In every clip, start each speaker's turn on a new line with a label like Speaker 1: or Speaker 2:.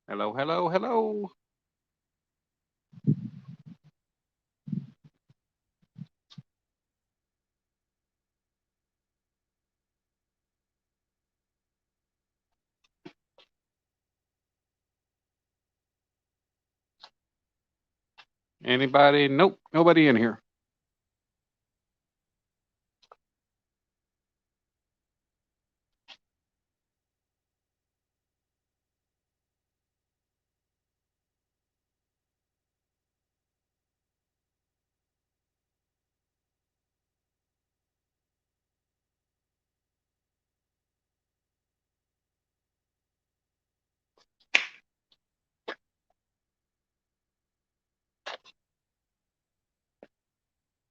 Speaker 1: Hello, hello, hello. Anybody? Nope, nobody in here.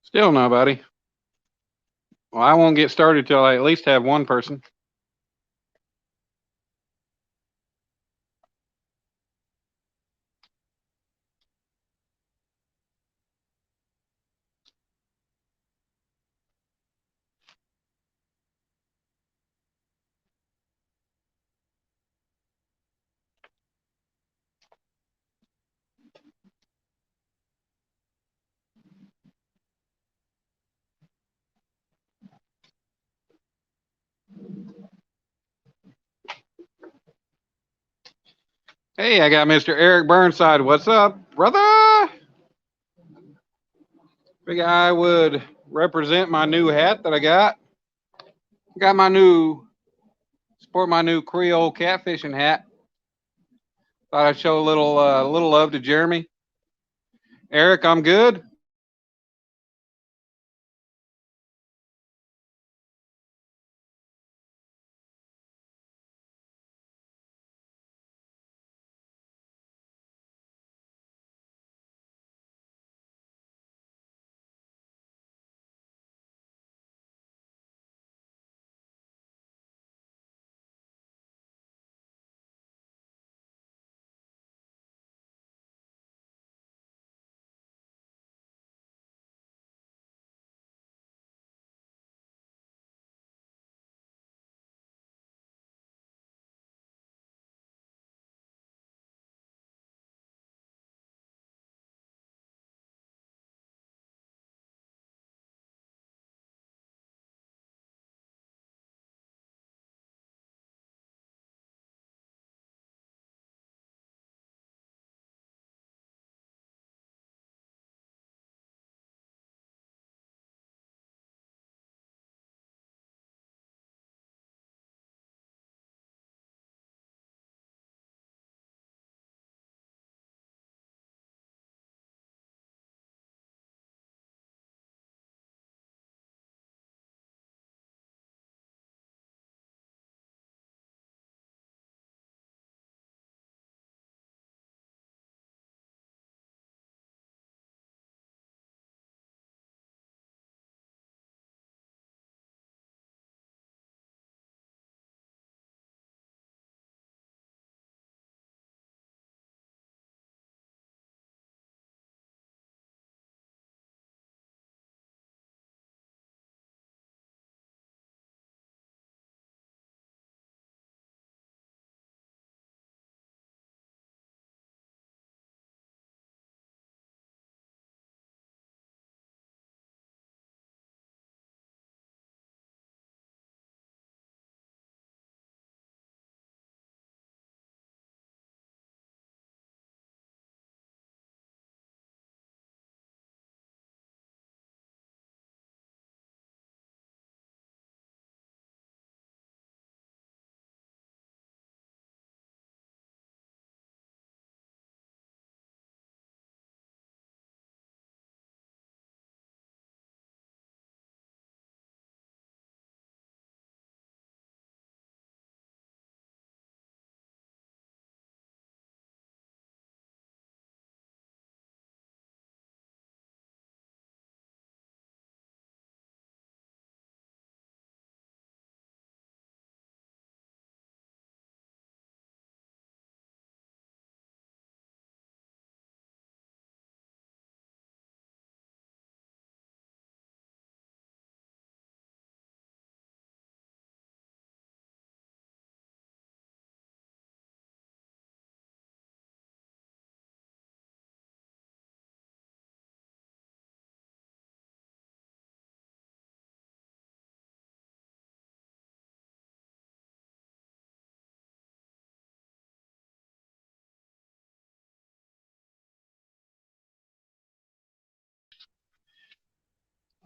Speaker 1: Still nobody. Well, I won't get started till I at least have one person. Hey, I got Mr. Eric Burnside. What's up, brother? Figure I would represent my new hat that I got. Got my new, sport my new Creole catfishing hat. Thought I'd show a little love to Jeremy. Eric, I'm good.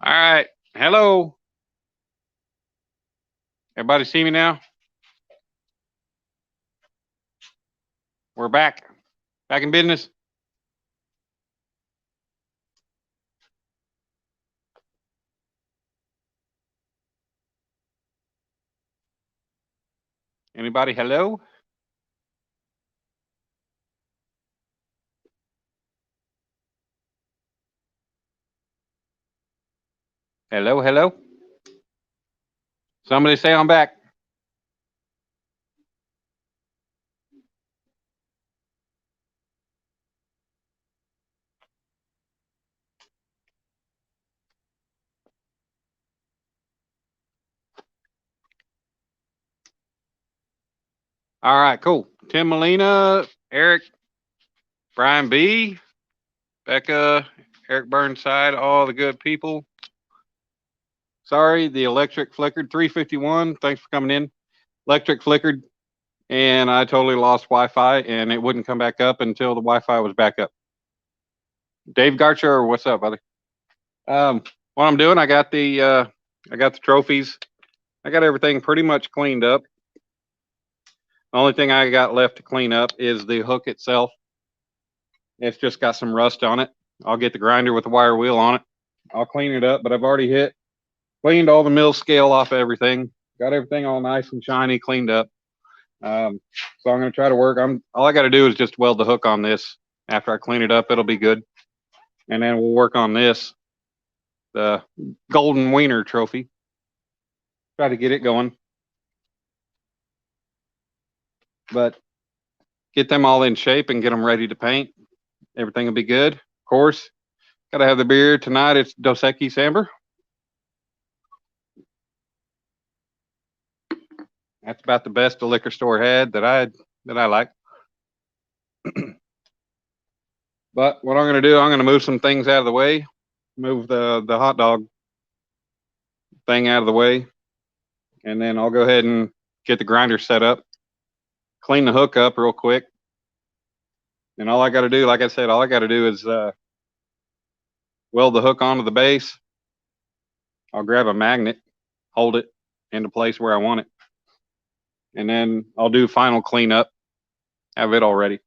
Speaker 1: All right. Hello. Everybody see me now? We're back. Back in business. Anybody? Hello? Hello, hello. Somebody say I'm back. All right, cool. Tim Molina, Eric, Brian B, Becca, Eric Burnside, all the good people. Sorry, the electric flickered. 351. Thanks for coming in. Electric flickered, and I totally lost Wi-Fi, and it wouldn't come back up until the Wi-Fi was back up. Dave Garcher, what's up, brother? What I'm doing, I got the trophies. I got everything pretty much cleaned up. The only thing I got left to clean up is the hook itself. It's just got some rust on it. I'll get the grinder with the wire wheel on it. I'll clean it up, but I've already cleaned all the mill scale off of everything. Got everything all nice and shiny, cleaned up. So I'm going to try to work. All I got to do is just weld the hook on this. After I clean it up, it'll be good. And then we'll work on this, the Golden Wiener trophy. Try to get it going. But get them all in shape and get them ready to paint. Everything will be good. Of course, got to have the beer tonight. It's Dos Equis Amber. That's about the best the liquor store had that I like. But what I'm going to do, I'm going to move some things out of the way. Move the hot dog thing out of the way. And then I'll go ahead and get the grinder set up. Clean the hook up real quick. And all I got to do, like I said, all I got to do is weld the hook onto the base. I'll grab a magnet, hold it into place where I want it. And then I'll do final cleanup, have it all ready.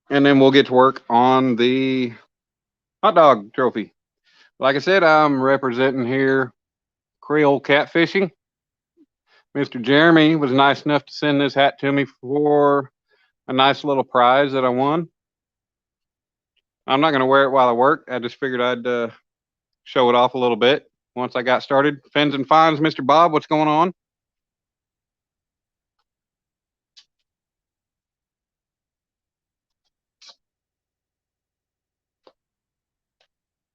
Speaker 1: And then we'll get to work on the hot dog trophy. Like I said, I'm representing here Creole Catfishing. Mr. Jeremy was nice enough to send this hat to me for a nice little prize that I won. I'm not going to wear it while I work. I just figured I'd show it off a little bit once I got started. Fins and Fines, Mr. Bob, what's going on?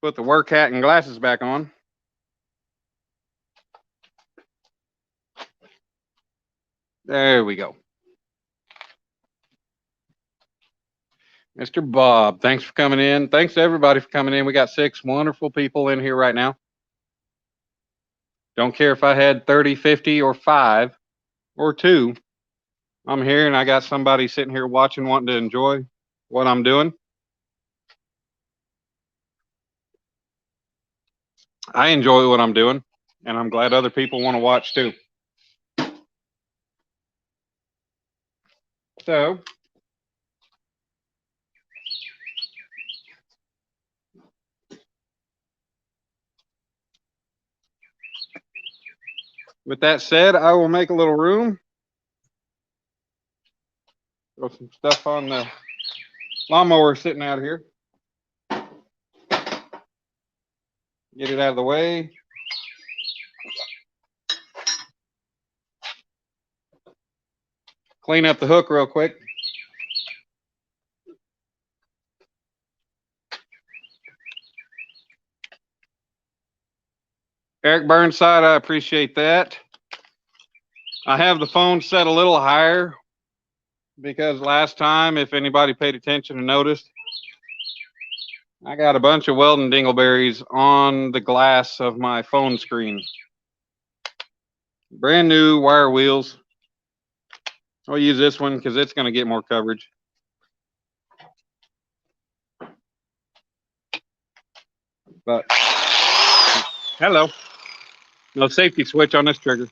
Speaker 1: Put the work hat and glasses back on. There we go. Mr. Bob, thanks for coming in. Thanks to everybody for coming in. We got 6 wonderful people in here right now. Don't care if I had 30, 50, or 5 or 2. I'm here and I got somebody sitting here watching, wanting to enjoy what I'm doing. I enjoy what I'm doing, and I'm glad other people want to watch too. So, with that said, I will make a little room. Throw some stuff on the lawnmower sitting out here. Get it out of the way. Clean up the hook real quick. Eric Burnside, I appreciate that. I have the phone set a little higher because last time, if anybody paid attention and noticed, I got a bunch of welding dingleberries on the glass of my phone screen. Brand new wire wheels. I'll use this one because it's going to get more coverage. But hello, no safety switch on this trigger.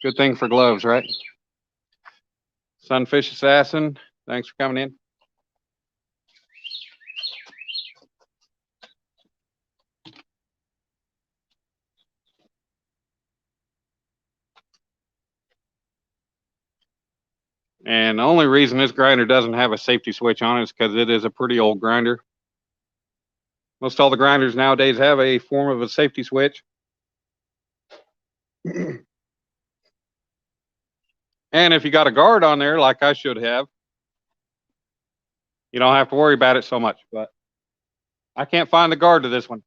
Speaker 1: Good thing for gloves, right? Sunfish Assassin, thanks for coming in. And the only reason this grinder doesn't have a safety switch on it is because it is a pretty old grinder. Most all the grinders nowadays have a form of a safety switch. And if you got a guard on there, like I should have, you don't have to worry about it so much. But I can't find the guard to this one.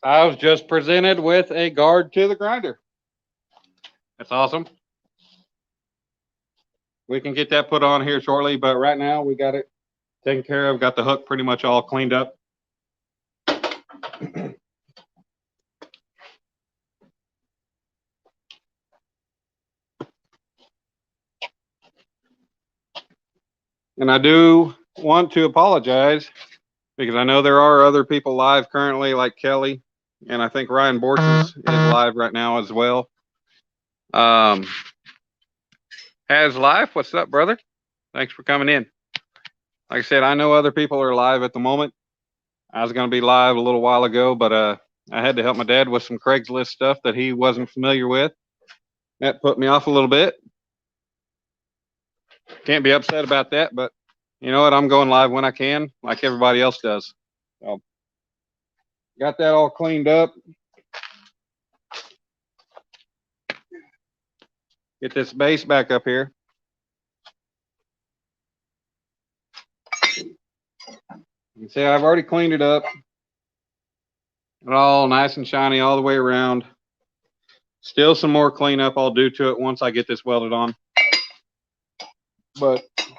Speaker 1: I was just presented with a guard to the grinder. That's awesome. We can get that put on here shortly, but right now we got it taken care of. Got the hook pretty much all cleaned up. And I do want to apologize because I know there are other people live currently, like Kelly, and I think Ryan Borchers is live right now as well. Has Life, what's up, brother? Thanks for coming in. Like I said, I know other people are live at the moment. I was going to be live a little while ago, but I had to help my dad with some Craigslist stuff that he wasn't familiar with. That put me off a little bit. Can't be upset about that, but you know what? I'm going live when I can, like everybody else does. So, got that all cleaned up. Get this base back up here. You see, I've already cleaned it up. All nice and shiny all the way around. Still some more cleanup I'll do to it once I get this welded on. But let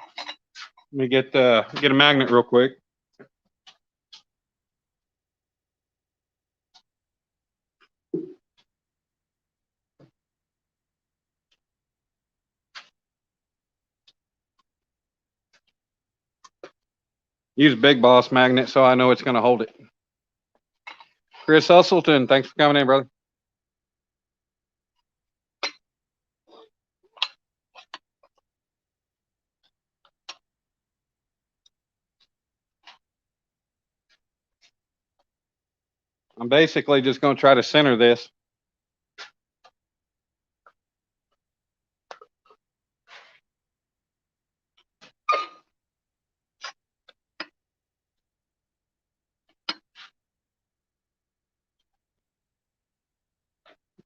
Speaker 1: me get a magnet real quick. Use Big Boss magnet so I know it's going to hold it. Chris Hustleton, thanks for coming in, brother. I'm basically just going to try to center this.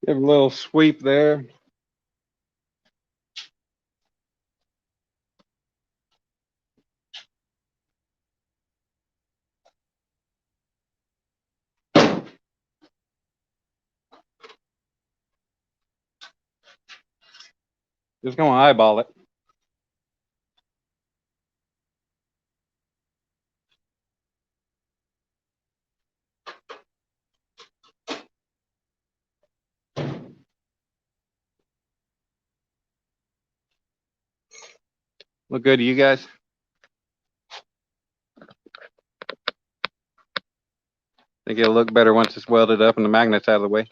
Speaker 1: Give a little sweep there. Just going to eyeball it. Look good to you guys? Think it'll look better once it's welded up and the magnet's out of the way.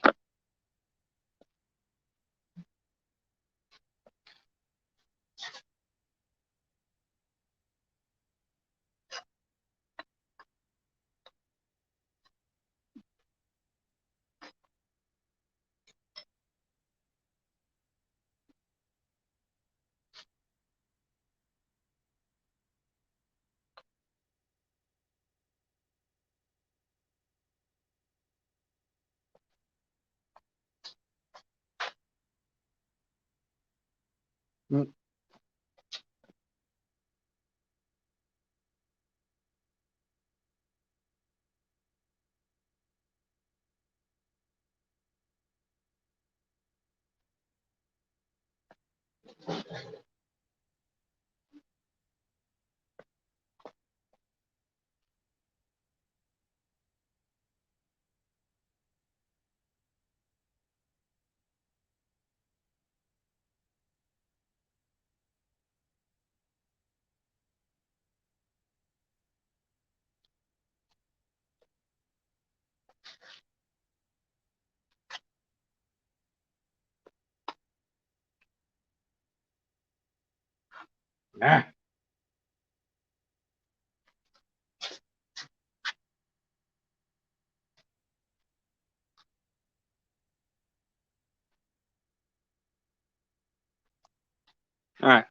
Speaker 1: All right.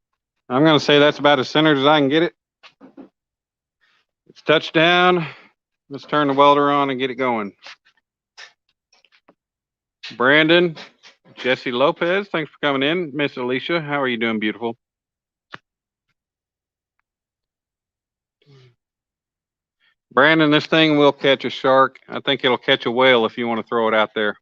Speaker 1: I'm going to say that's about as centered as I can get it. It's touchdown. Let's turn the welder on and get it going. Brandon, Jesse Lopez, thanks for coming in. Miss Alicia, how are you doing, beautiful? Brandon, this thing will catch a shark. I think it'll catch a whale if you want to throw it out there.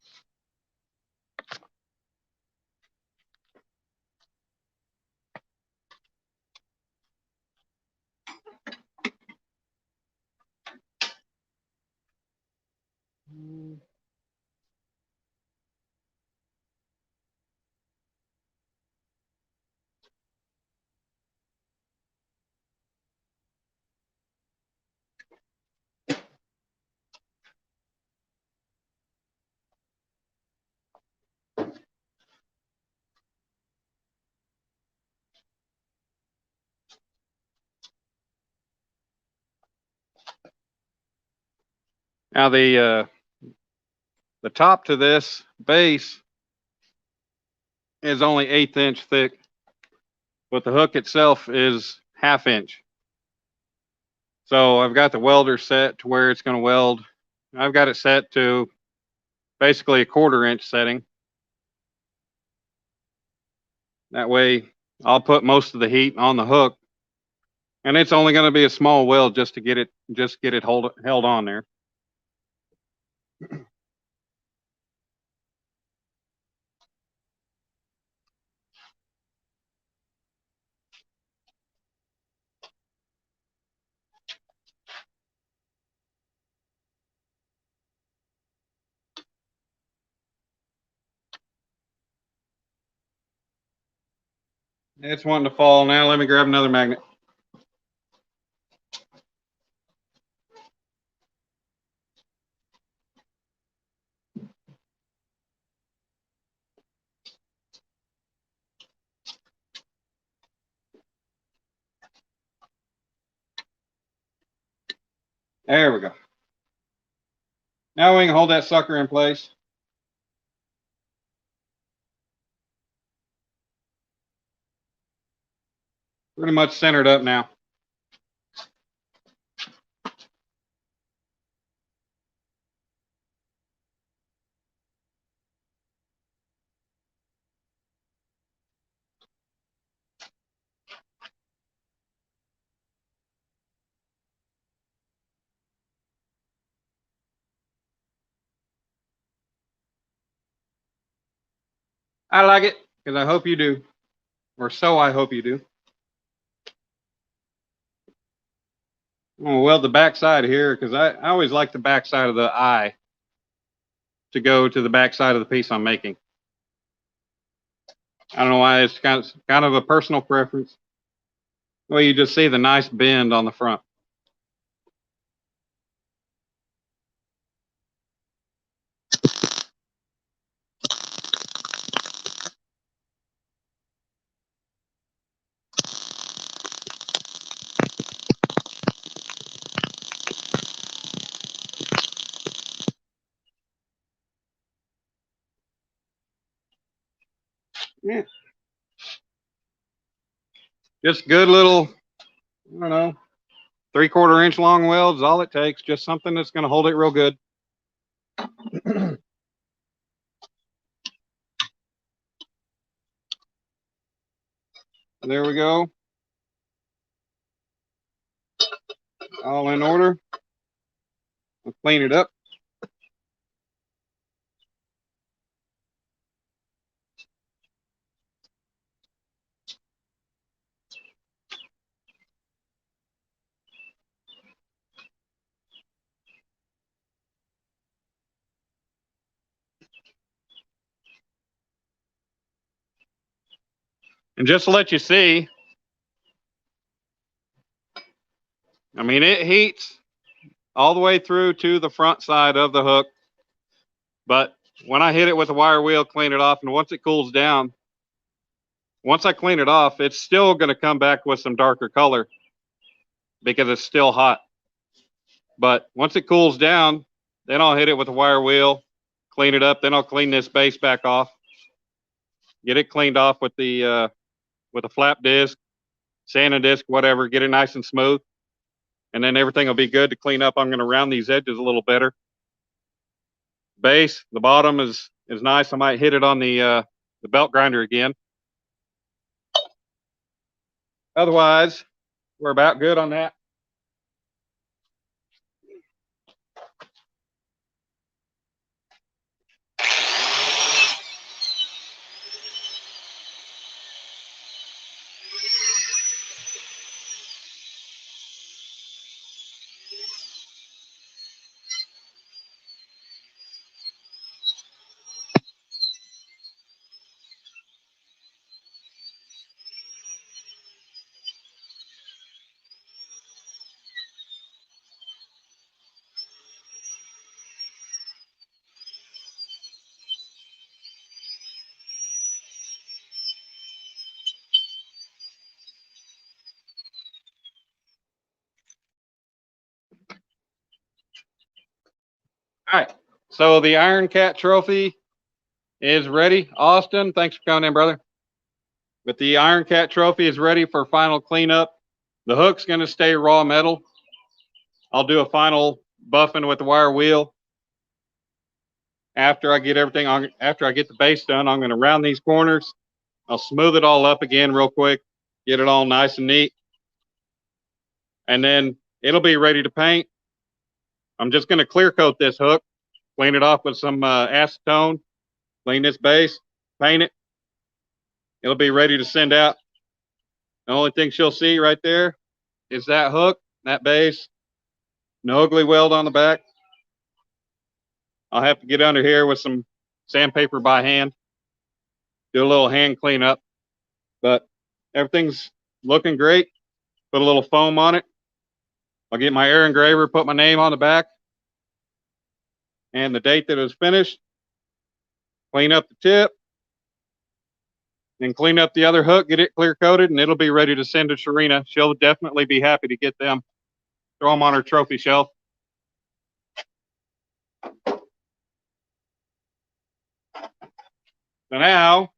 Speaker 1: Now the top to this base is only 1/8 inch thick, but the hook itself is 1/2 inch. So I've got the welder set to where it's going to weld. I've got it set to basically a 1/4 inch setting. That way I'll put most of the heat on the hook, and it's only going to be a small weld just to get it held on there. It's wanting to fall now. Let me grab another magnet. There we go. Now we can hold that sucker in place. Pretty much centered up now. I like it because I hope you do, or so I hope you do. I'm gonna weld the back side here because I always like the back side of the eye to go to the back side of the piece I'm making. I don't know why, it's kind of a personal preference. Well, you just see the nice bend on the front. Yeah. Just good little, I don't know, 3/4 inch long welds, all it takes. Just something that's going to hold it real good. There we go. All in order. I'll clean it up. And just to let you see, I mean, it heats all the way through to the front side of the hook. But when I hit it with a wire wheel, clean it off, and once it cools down, once I clean it off, it's still going to come back with some darker color because it's still hot. But once it cools down, then I'll hit it with a wire wheel, clean it up. Then I'll clean this base back off, get it cleaned off with a flap disc, sanding disc, whatever, get it nice and smooth. And then everything will be good to clean up. I'm going to round these edges a little better. Base, the bottom is nice. I might hit it on the belt grinder again. Otherwise, we're about good on that. So the Iron Cat trophy is ready. Austin, thanks for coming in, brother. But the Iron Cat trophy is ready for final cleanup. The hook's going to stay raw metal. I'll do a final buffing with the wire wheel. After I get everything on, after I get the base done, I'm going to round these corners. I'll smooth it all up again real quick, get it all nice and neat. And then it'll be ready to paint. I'm just going to clear coat this hook, clean it off with some acetone, clean this base, paint it. It'll be ready to send out. The only thing she'll see right there is that hook, that base, no ugly weld on the back. I'll have to get under here with some sandpaper by hand, do a little hand cleanup, but everything's looking great. Put a little foam on it. I'll get my air engraver, put my name on the back and the date that it was finished, clean up the tip, and clean up the other hook, get it clear coated, and it'll be ready to send to Sharina. She'll definitely be happy to get them, throw them on her trophy shelf. So now,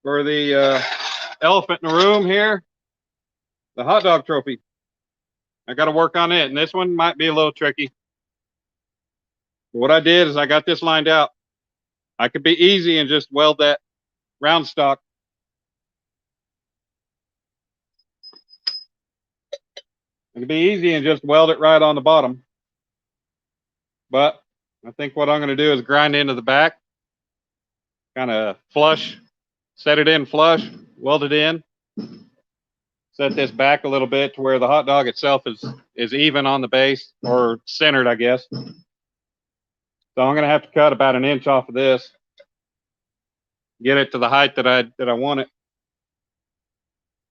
Speaker 1: for the elephant in the room here, the hot dog trophy. I got to work on it, and this one might be a little tricky. What I did is I got this lined out. I could be easy and just weld that round stock. It could be easy and just weld it right on the bottom. But I think what I'm going to do is grind into the back, kind of flush, set it in flush, weld it in, set this back a little bit to where the hot dog itself is even on the base, or centered, I guess. So I'm going to have to cut about 1 inch off of this, get it to the height that I want it.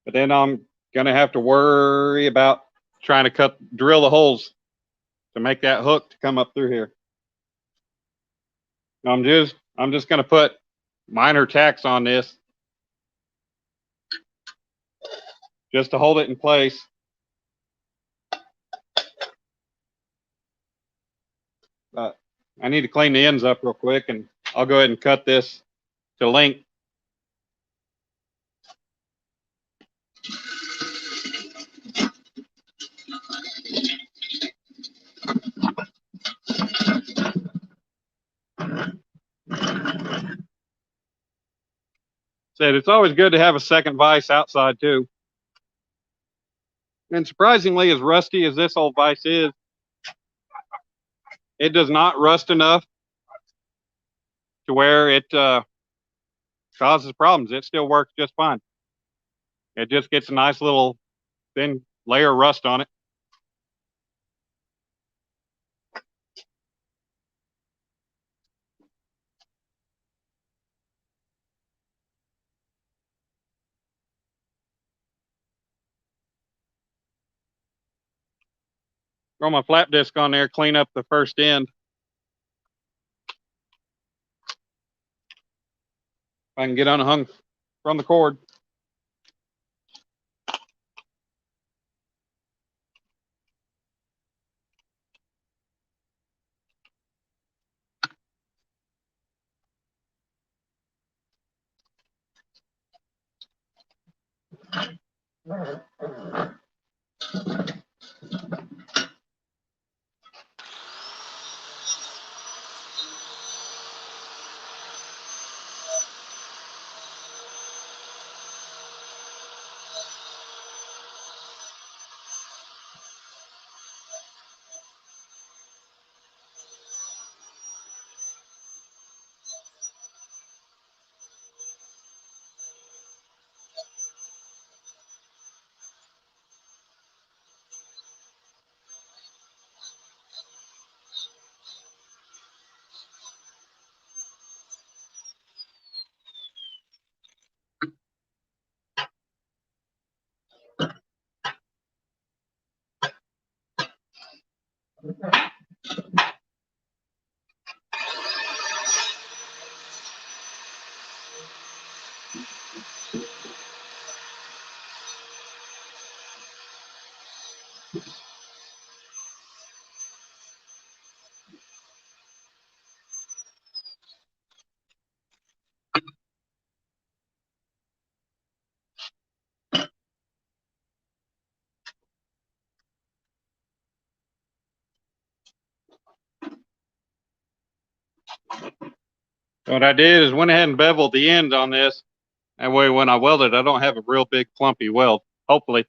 Speaker 1: But then I'm going to have to worry about trying to drill the holes to make that hook to come up through here. I'm just going to put minor tacks on this just to hold it in place. But I need to clean the ends up real quick, and I'll go ahead and cut this to length. Said it's always good to have a second vise outside too. And surprisingly, as rusty as this old vise is, it does not rust enough to where it causes problems. It still works just fine. It just gets a nice little thin layer of rust on it. Throw my flap disc on there, clean up the first end. If I can get unhung from the cord. What I did is went ahead and beveled the end on this. That way when I weld it, I don't have a real big clumpy weld, hopefully.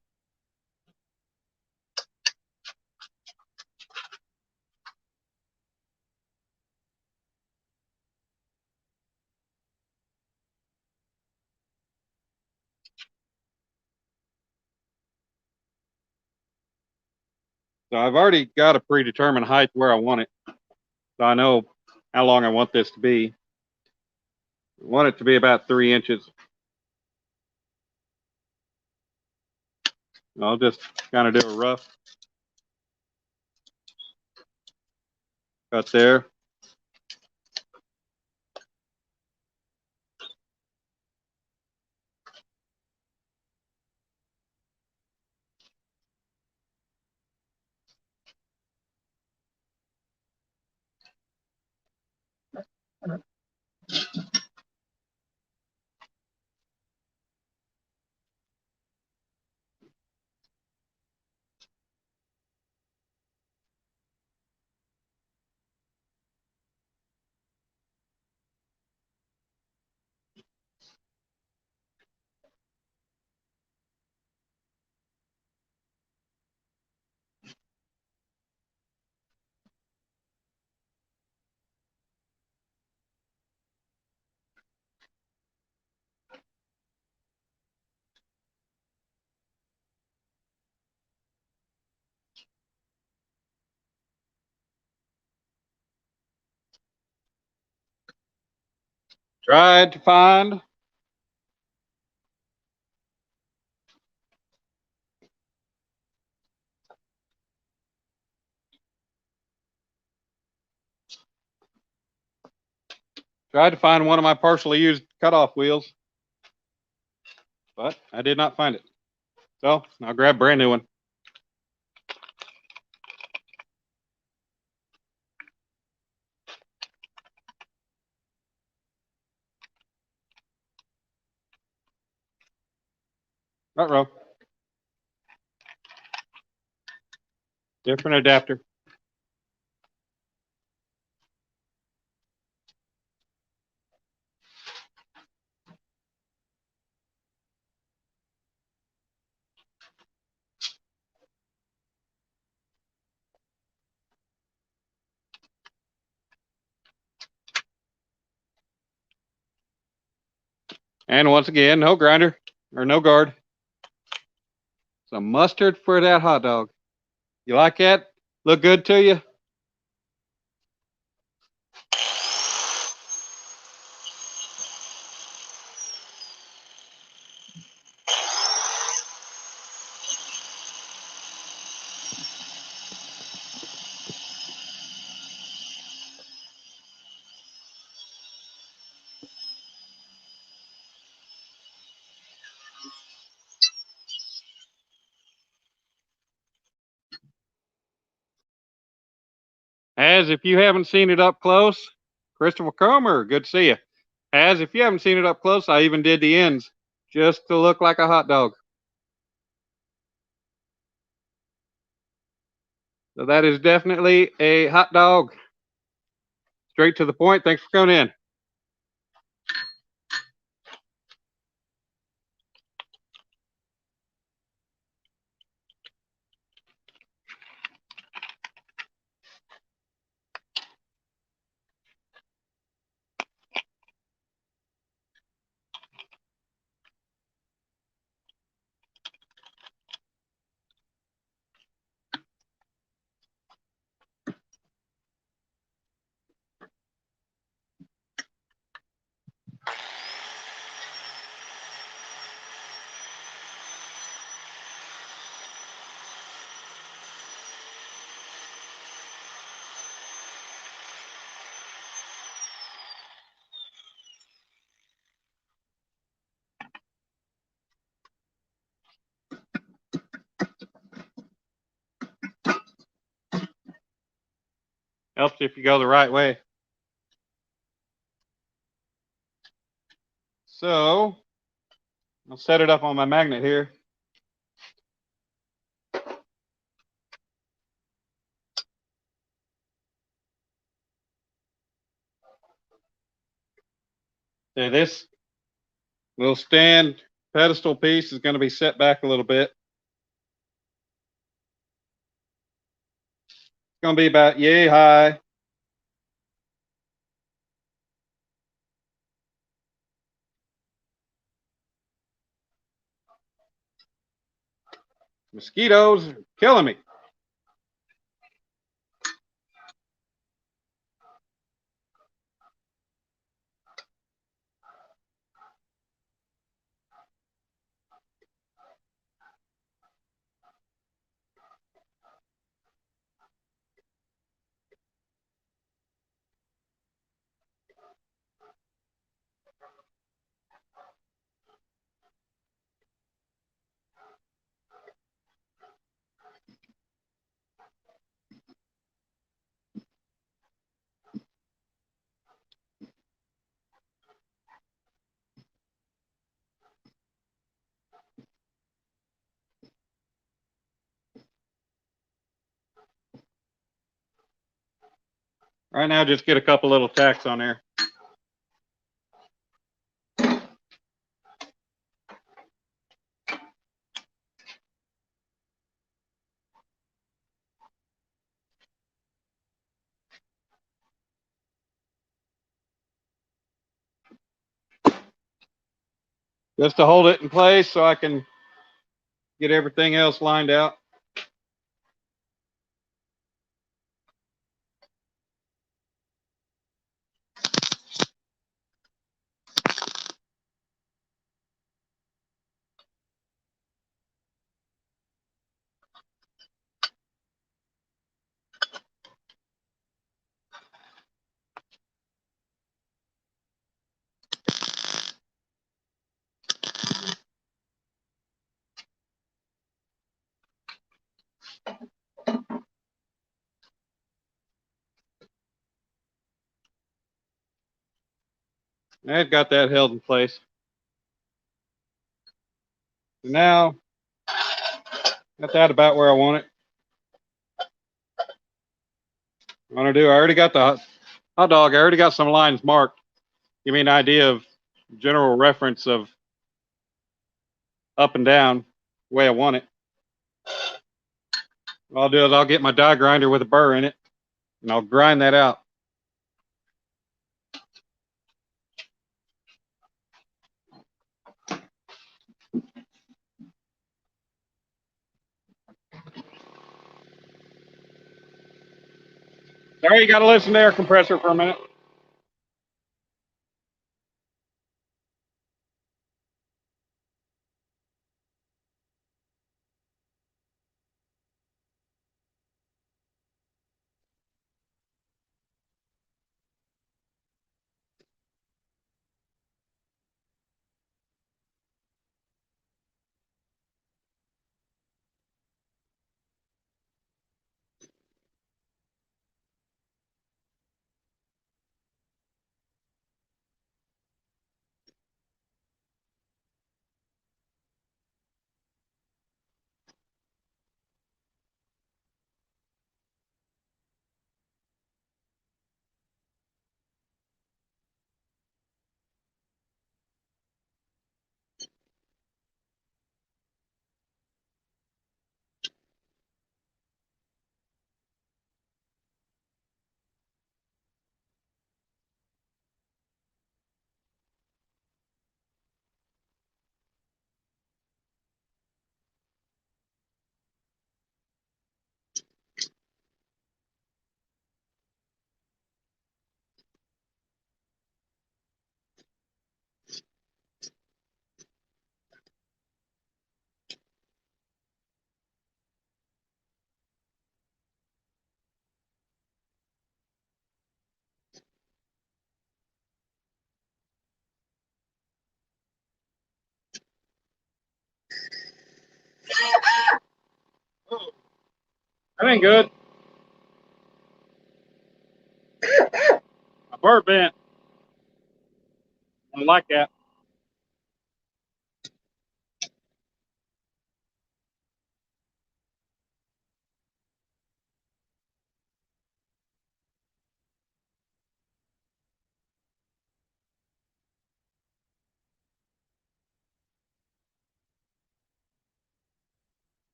Speaker 1: So I've already got a predetermined height where I want it. So I know how long I want this to be. I want it to be about 3 inches. I'll just kind of do a rough cut there. Tried to find one of my partially used cutoff wheels, but I did not find it. So I'll grab a brand new one. Uh-oh. Different adapter. And once again, no grinder or no guard. Some mustard for that hot dog. You like that? Look good to you? As if you haven't seen it up close, Christopher Comer, good to see you. As if you haven't seen it up close, I even did the ends just to look like a hot dog. So that is definitely a hot dog. Straight to the point. Thanks for coming in. Helps if you go the right way. So I'll set it up on my magnet here. Okay, this little stand pedestal piece is going to be set back a little bit. It's going to be about yay high. Mosquitoes are killing me. Right now, just get a couple little tacks on there. Just to hold it in place so I can get everything else lined out. I've got that held in place. So now, got that about where I want it. I want to do, I already got the hot dog. I already got some lines marked. Give me an idea of general reference of up and down the way I want it. What I'll do is I'll get my die grinder with a burr in it and I'll grind that out. Sorry, you got to listen to air compressor for a minute. That ain't good. My burr bent. I don't like that.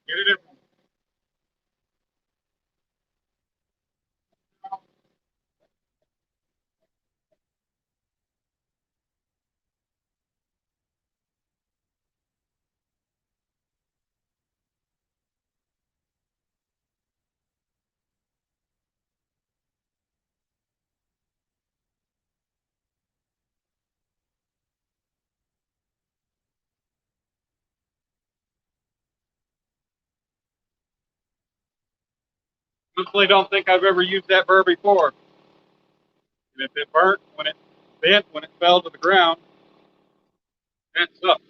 Speaker 1: Get it in. Honestly, don't think I've ever used that burr before. And if it burnt when it bent, when it fell to the ground, that sucks.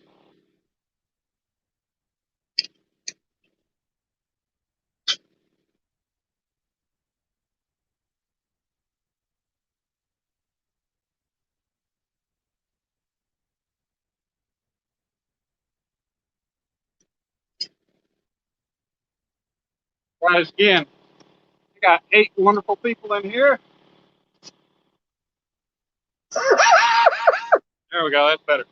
Speaker 1: Try this again. I got 8 wonderful people in here. There we go. That's better.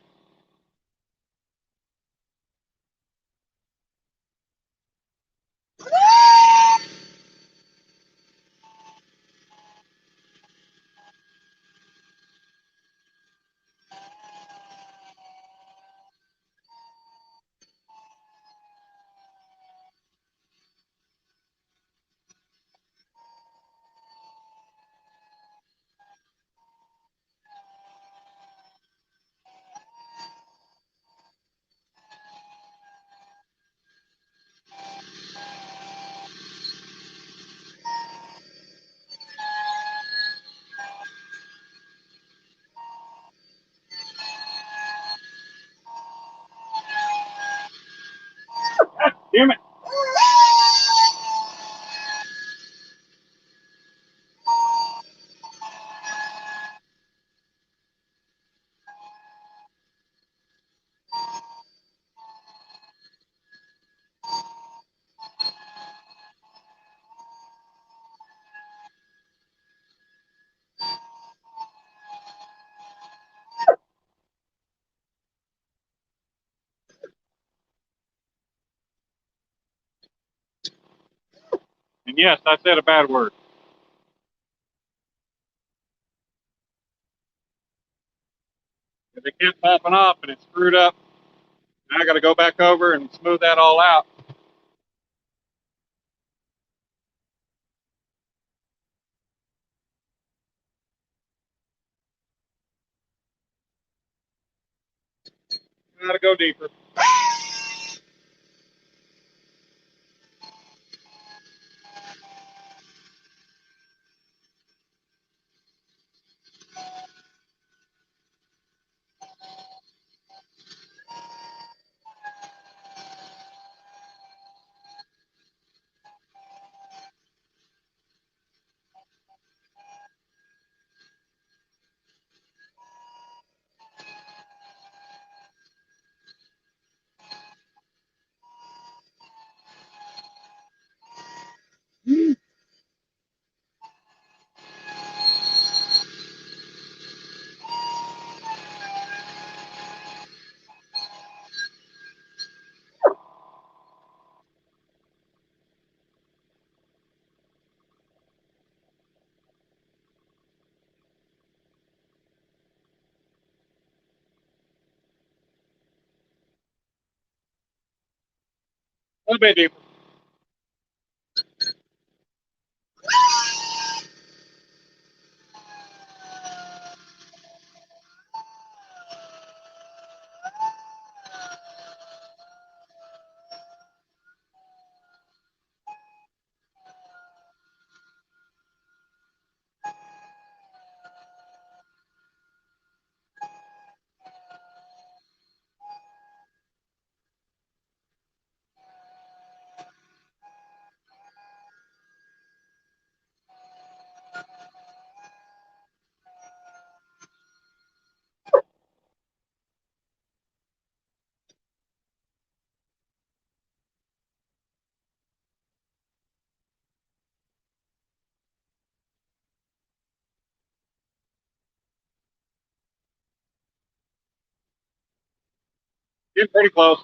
Speaker 1: Damn it. And yes, I said a bad word. If it kept popping off and it screwed up, now I got to go back over and smooth that all out. Got to go deeper. A little bit deeper. Getting pretty close.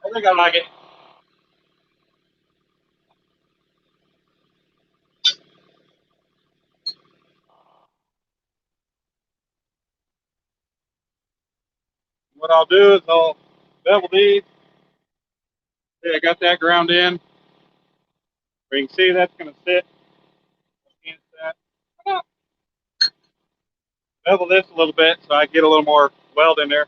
Speaker 1: I think I like it. What I'll do is I'll bevel these. See, I got that ground in. Where you can see that's going to sit against that. Bevel this a little bit so I get a little more weld in there.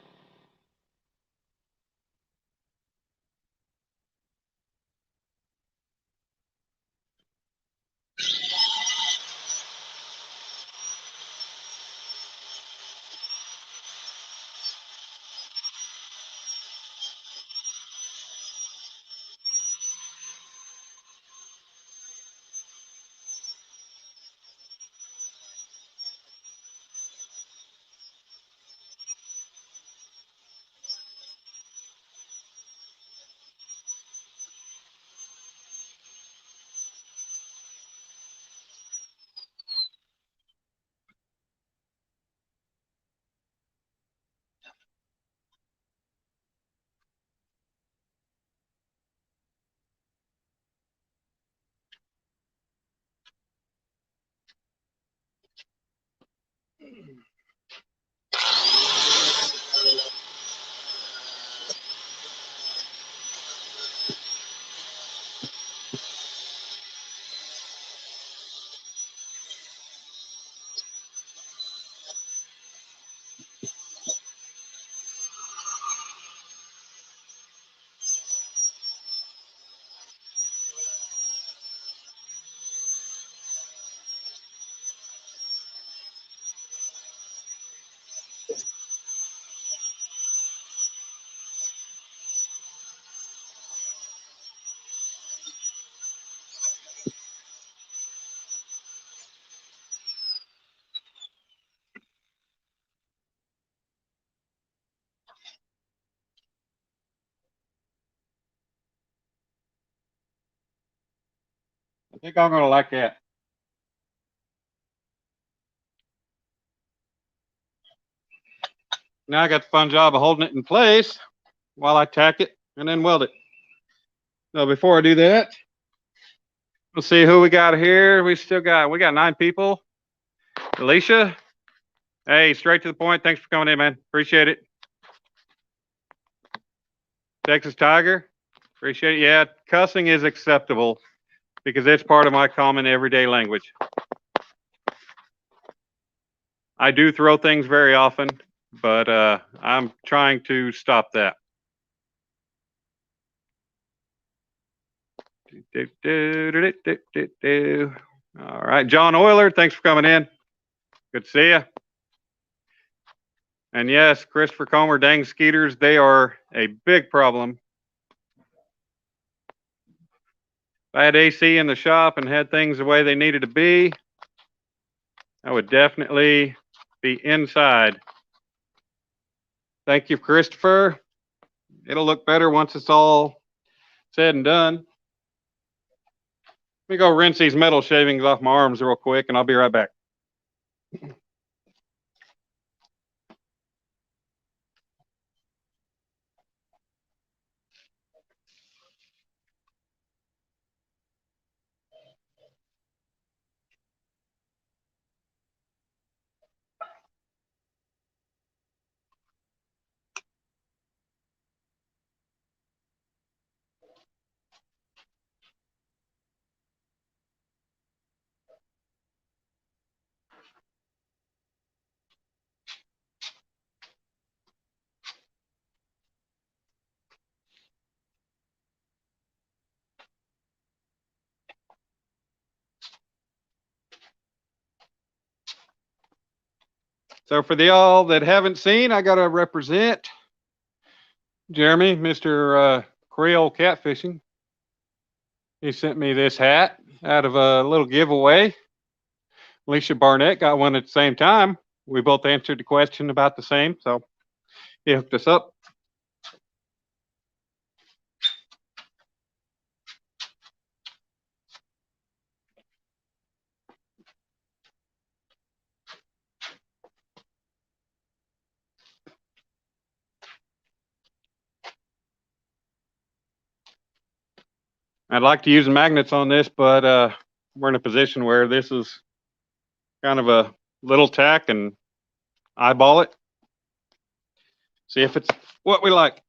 Speaker 1: I think I'm going to like that. Now I got the fun job of holding it in place while I tack it and then weld it. So before I do that, we'll see who we got here. We got 9 people. Alicia, hey, straight to the point. Thanks for coming in, man. Appreciate it. Texas Tiger, appreciate it. Yeah, cussing is acceptable because it's part of my common everyday language. I do throw things very often, but I'm trying to stop that. All right, John Euler, thanks for coming in. Good to see you. And yes, Christopher Comer, dang skeeters, they are a big problem. If I had AC in the shop and had things the way they needed to be, I would definitely be inside. Thank you, Christopher. It'll look better once it's all said and done. Let me go rinse these metal shavings off my arms real quick, and I'll be right back. So for the y'all that haven't seen, I got to represent Jeremy, Mr. Creole Catfishing. He sent me this hat out of a little giveaway. Alicia Barnett got one at the same time. We both answered the question about the same, so he hooked us up. I'd like to use magnets on this, but we're in a position where this is kind of a little tack and eyeball it. See if it's what we like.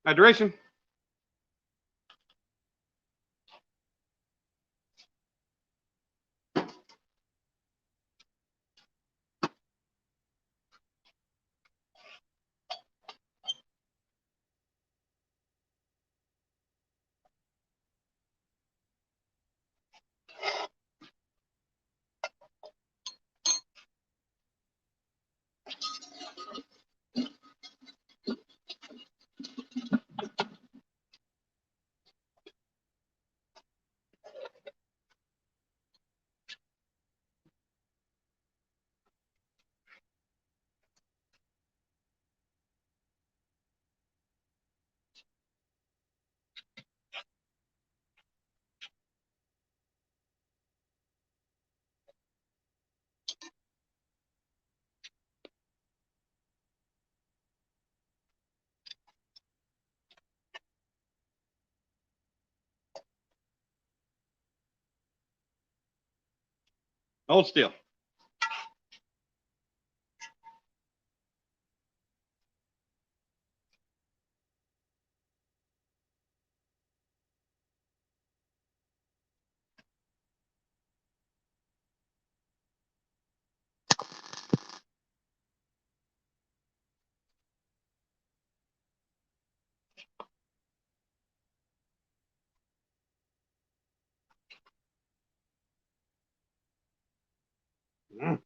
Speaker 1: Hydration. Hold still. I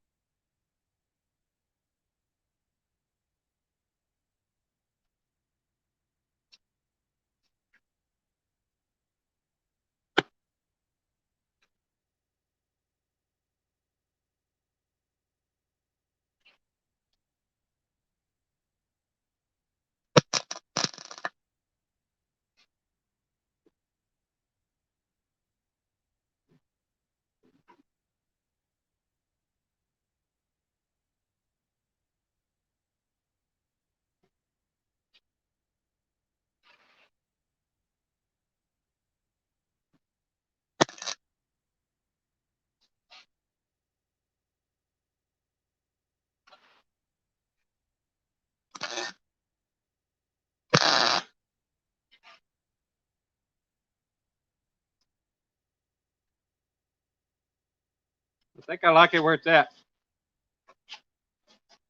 Speaker 1: think I like it where it's at.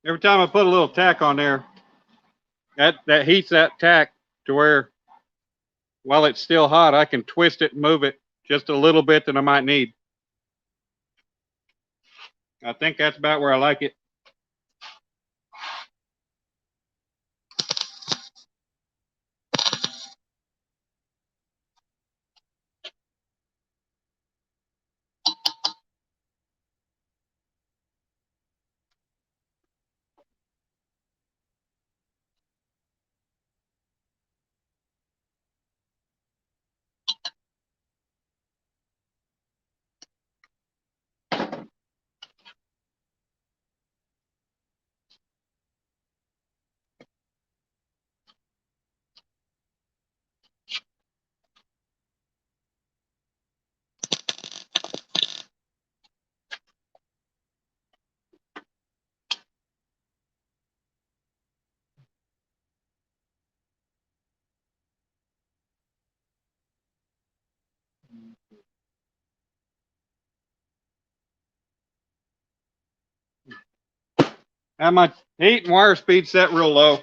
Speaker 1: Every time I put a little tack on there, that heats that tack to where while it's still hot, I can twist it and move it just a little bit that I might need. I think that's about where I like it. Have my heat and wire speed set real low.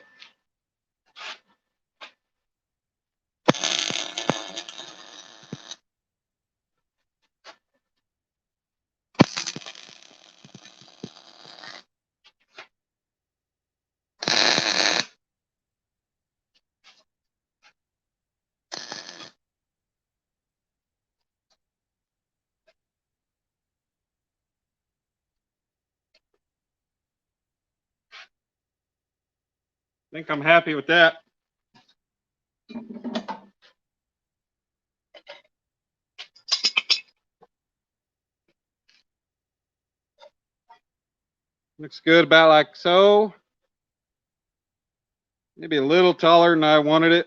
Speaker 1: think I'm happy with that. Looks good, about like so. Maybe a little taller than I wanted it.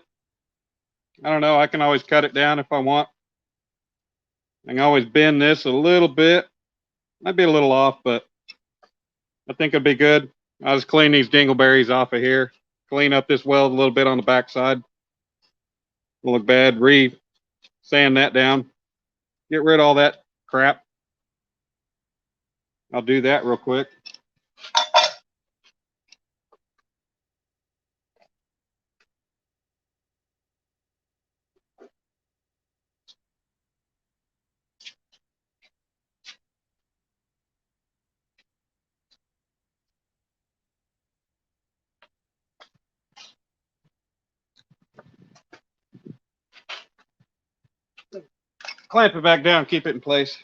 Speaker 1: I don't know. I can always cut it down if I want. I can always bend this a little bit. Might be a little off, but I think it'll be good. I'll just clean these dingleberries off of here. Clean up this weld a little bit on the backside. It'll look bad. Sand that down. Get rid of all that crap. I'll do that real quick. Clamp it back down, keep it in place.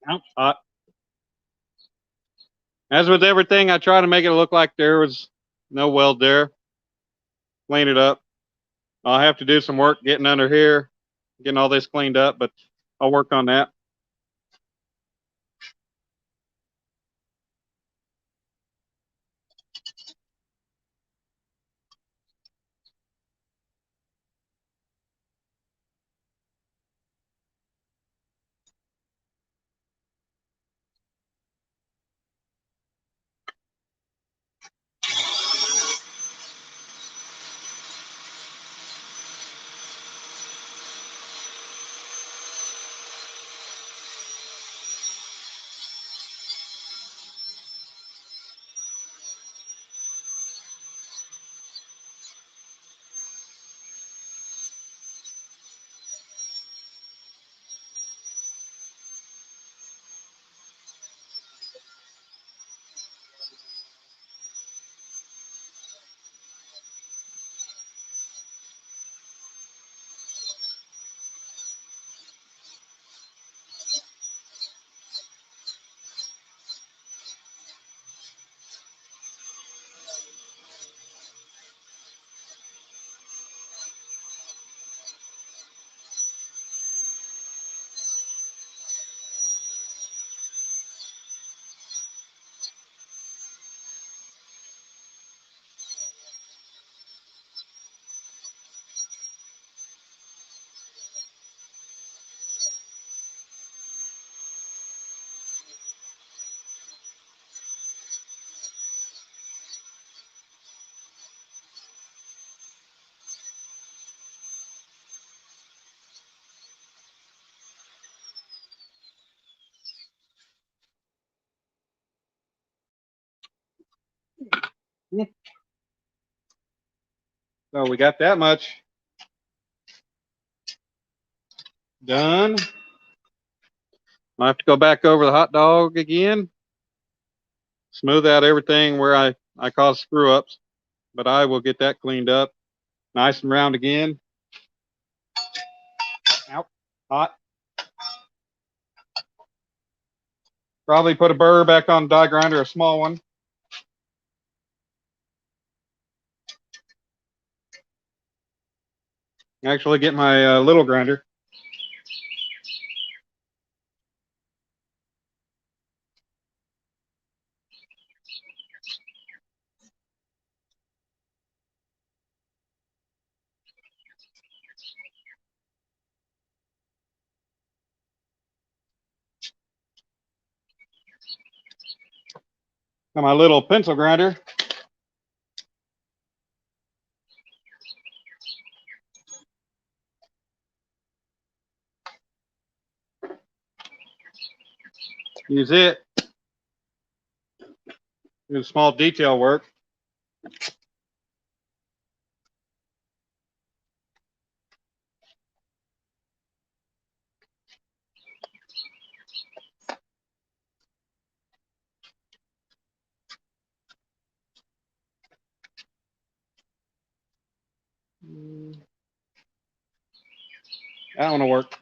Speaker 1: Ouch, hot. As with everything, I try to make it look like there was no weld there. Clean it up. I'll have to do some work getting under here, getting all this cleaned up, but I'll work on that. So we got that much done. I have to go back over the hot dog again, smooth out everything where I caused screw ups, but I will get that cleaned up nice and round again. Out, hot. Probably put a burr back on the die grinder, a small one. Actually, get my little grinder. Got my little pencil grinder. Use it. Do small detail work. That one will work.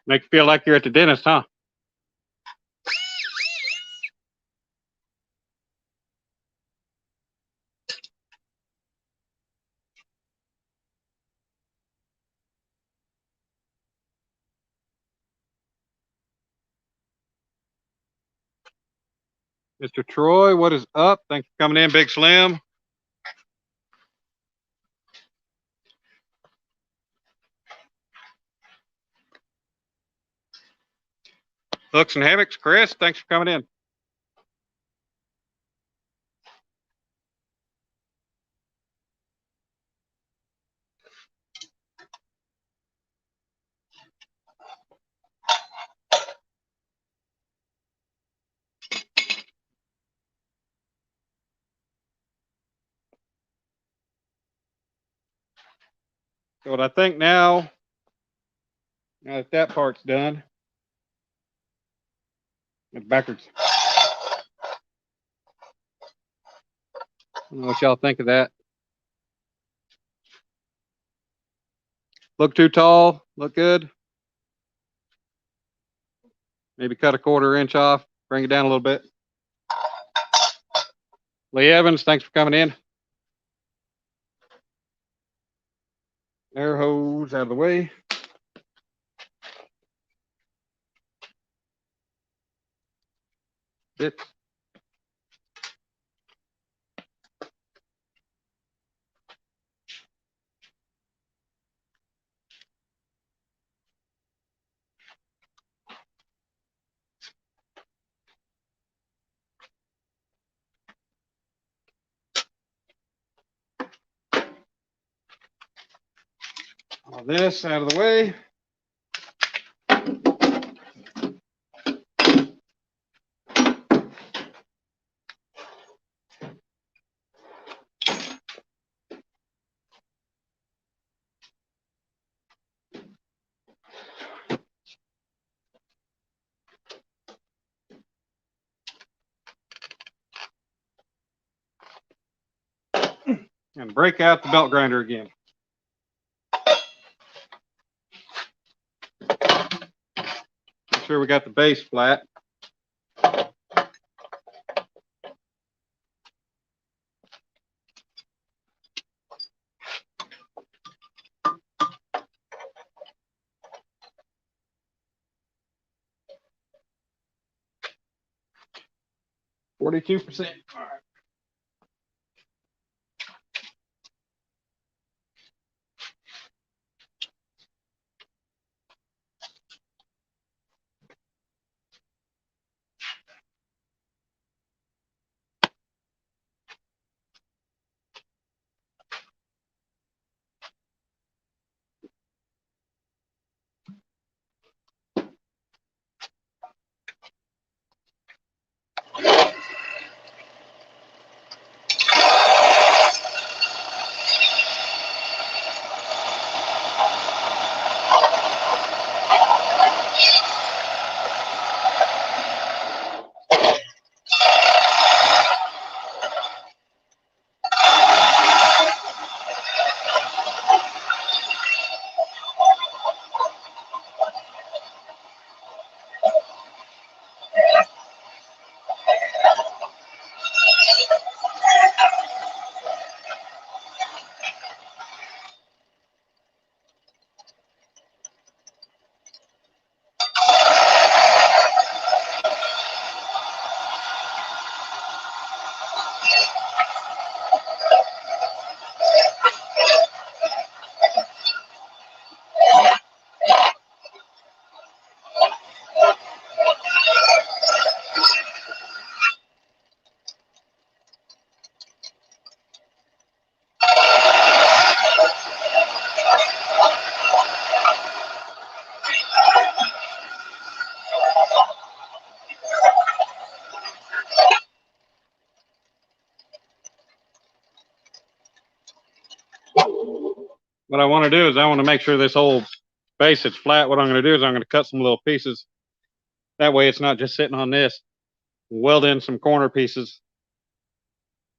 Speaker 1: Make you feel like you're at the dentist, huh? Mr. Troy, what is up? Thanks for coming in, Big Slim. Hooks and Hammocks, Chris, thanks for coming in. So what I think now that that part's done, It's backwards. I don't know what y'all think of that. Look too tall, look good. Maybe cut a 1/4 inch off, bring it down a little bit. Lee Evans, thanks for coming in. Air hose out of the way. It. All this out of the way. And break out the belt grinder again. Make sure we got the base flat. %. All right. What I want to do is I want to make sure this whole base is flat. What I'm going to do is I'm going to cut some little pieces. That way it's not just sitting on this. Weld in some corner pieces.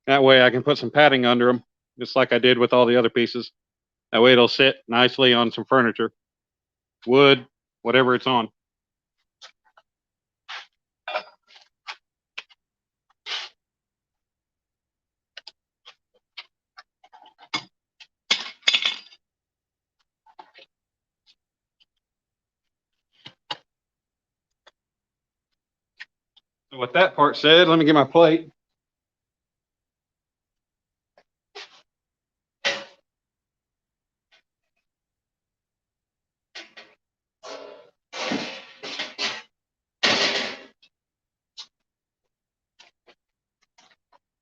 Speaker 1: That way I can put some padding under them, just like I did with all the other pieces. That way it'll sit nicely on some furniture, wood, whatever it's on. So with that part said, let me get my plate.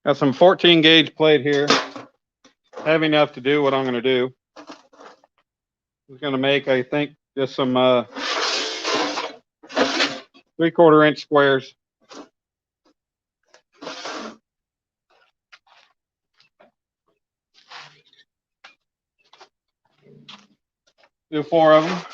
Speaker 1: Got some 14 gauge plate here. Heavy enough to do what I'm going to do. I'm going to make, I think, just some 3/4 inch squares. Do 4 of them.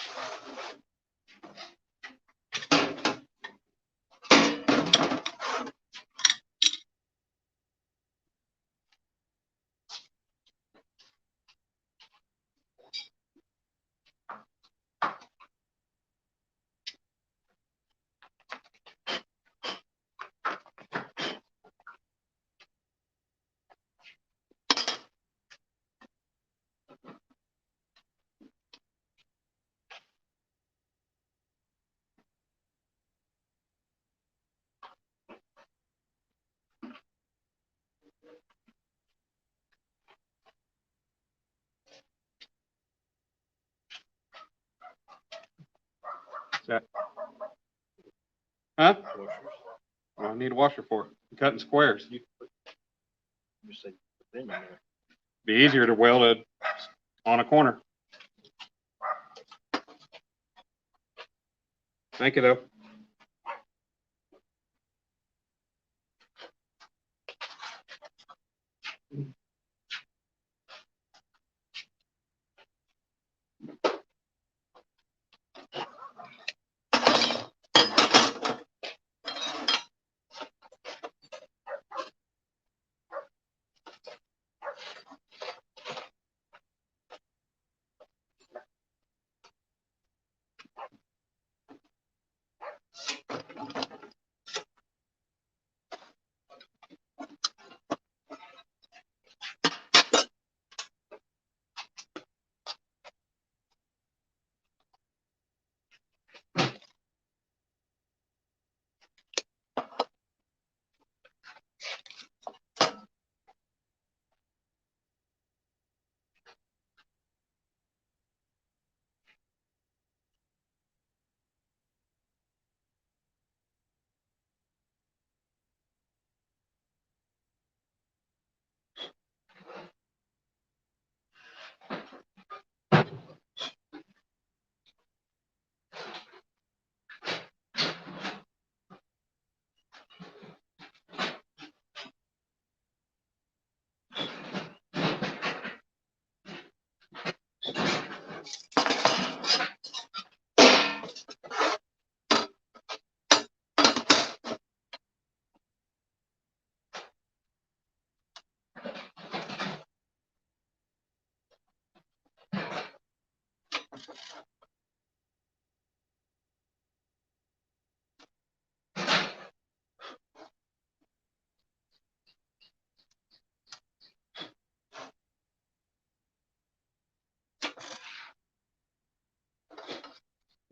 Speaker 1: Huh? I need a washer for it. I'm cutting squares.
Speaker 2: You said put them in there.
Speaker 1: Be easier to weld it on a corner. Thank you, though.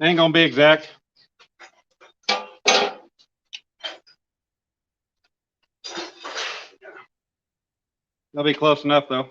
Speaker 1: Ain't gonna be exact. That'll be close enough, though.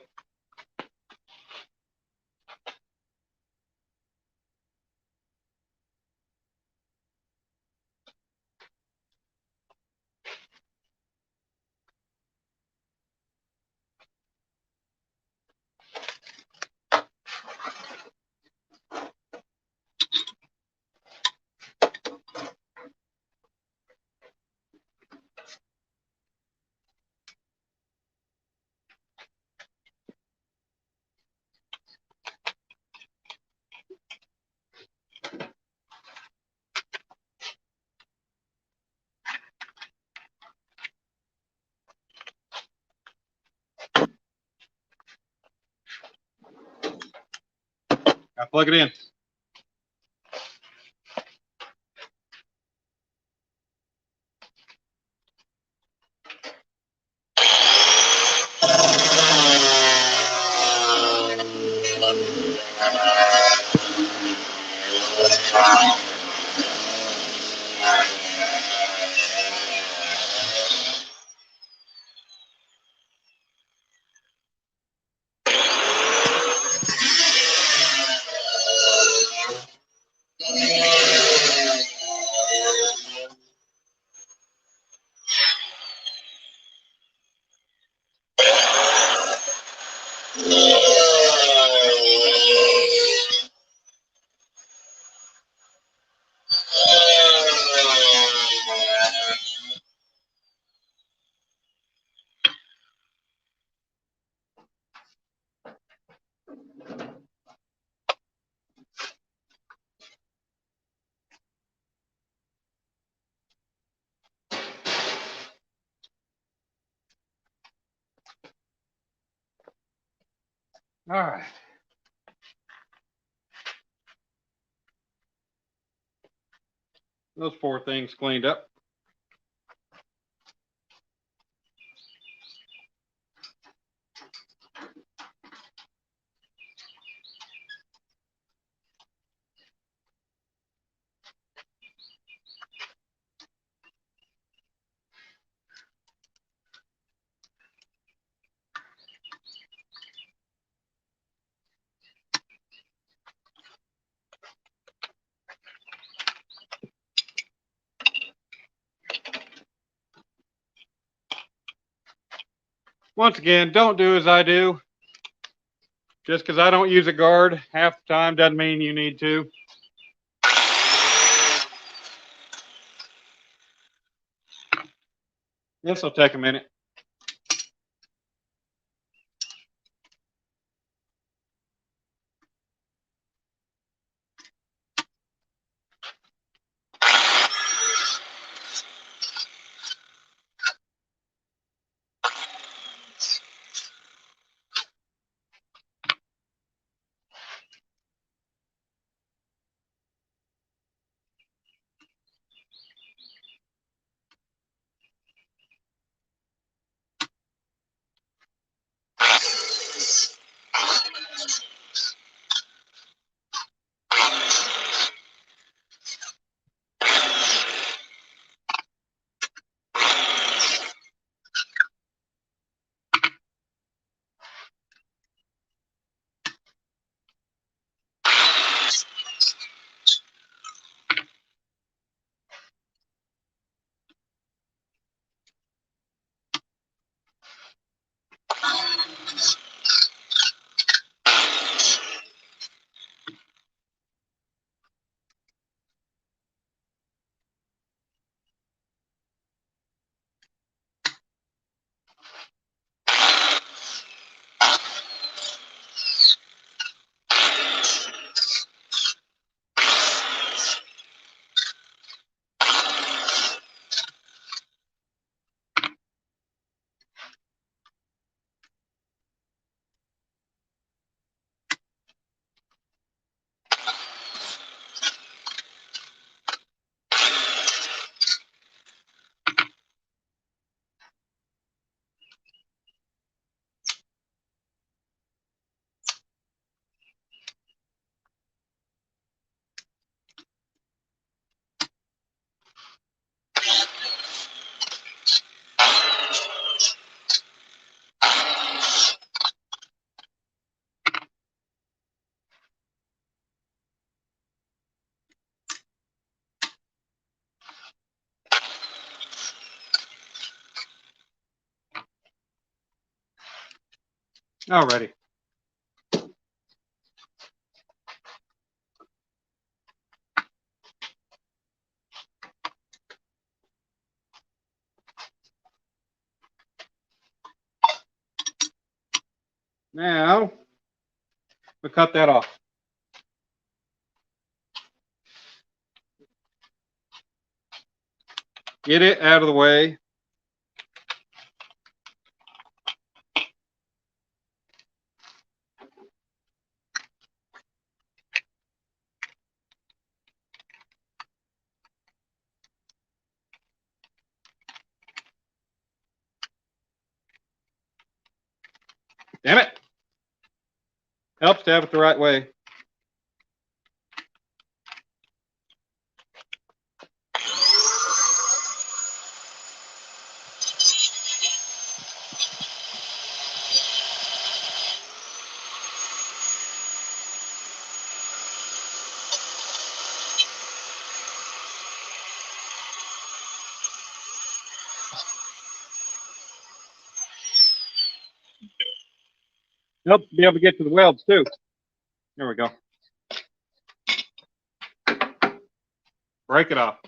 Speaker 1: Now plug it in. All right. Those four things cleaned up. Once again, don't do as I do. Just because I don't use a guard half the time doesn't mean you need to. This will take a minute. Alrighty. Now, we'll cut that off. Get it out of the way. Damn it. Helps to have it the right way. Helps to be able to get to the welds too. There we go. Break it off.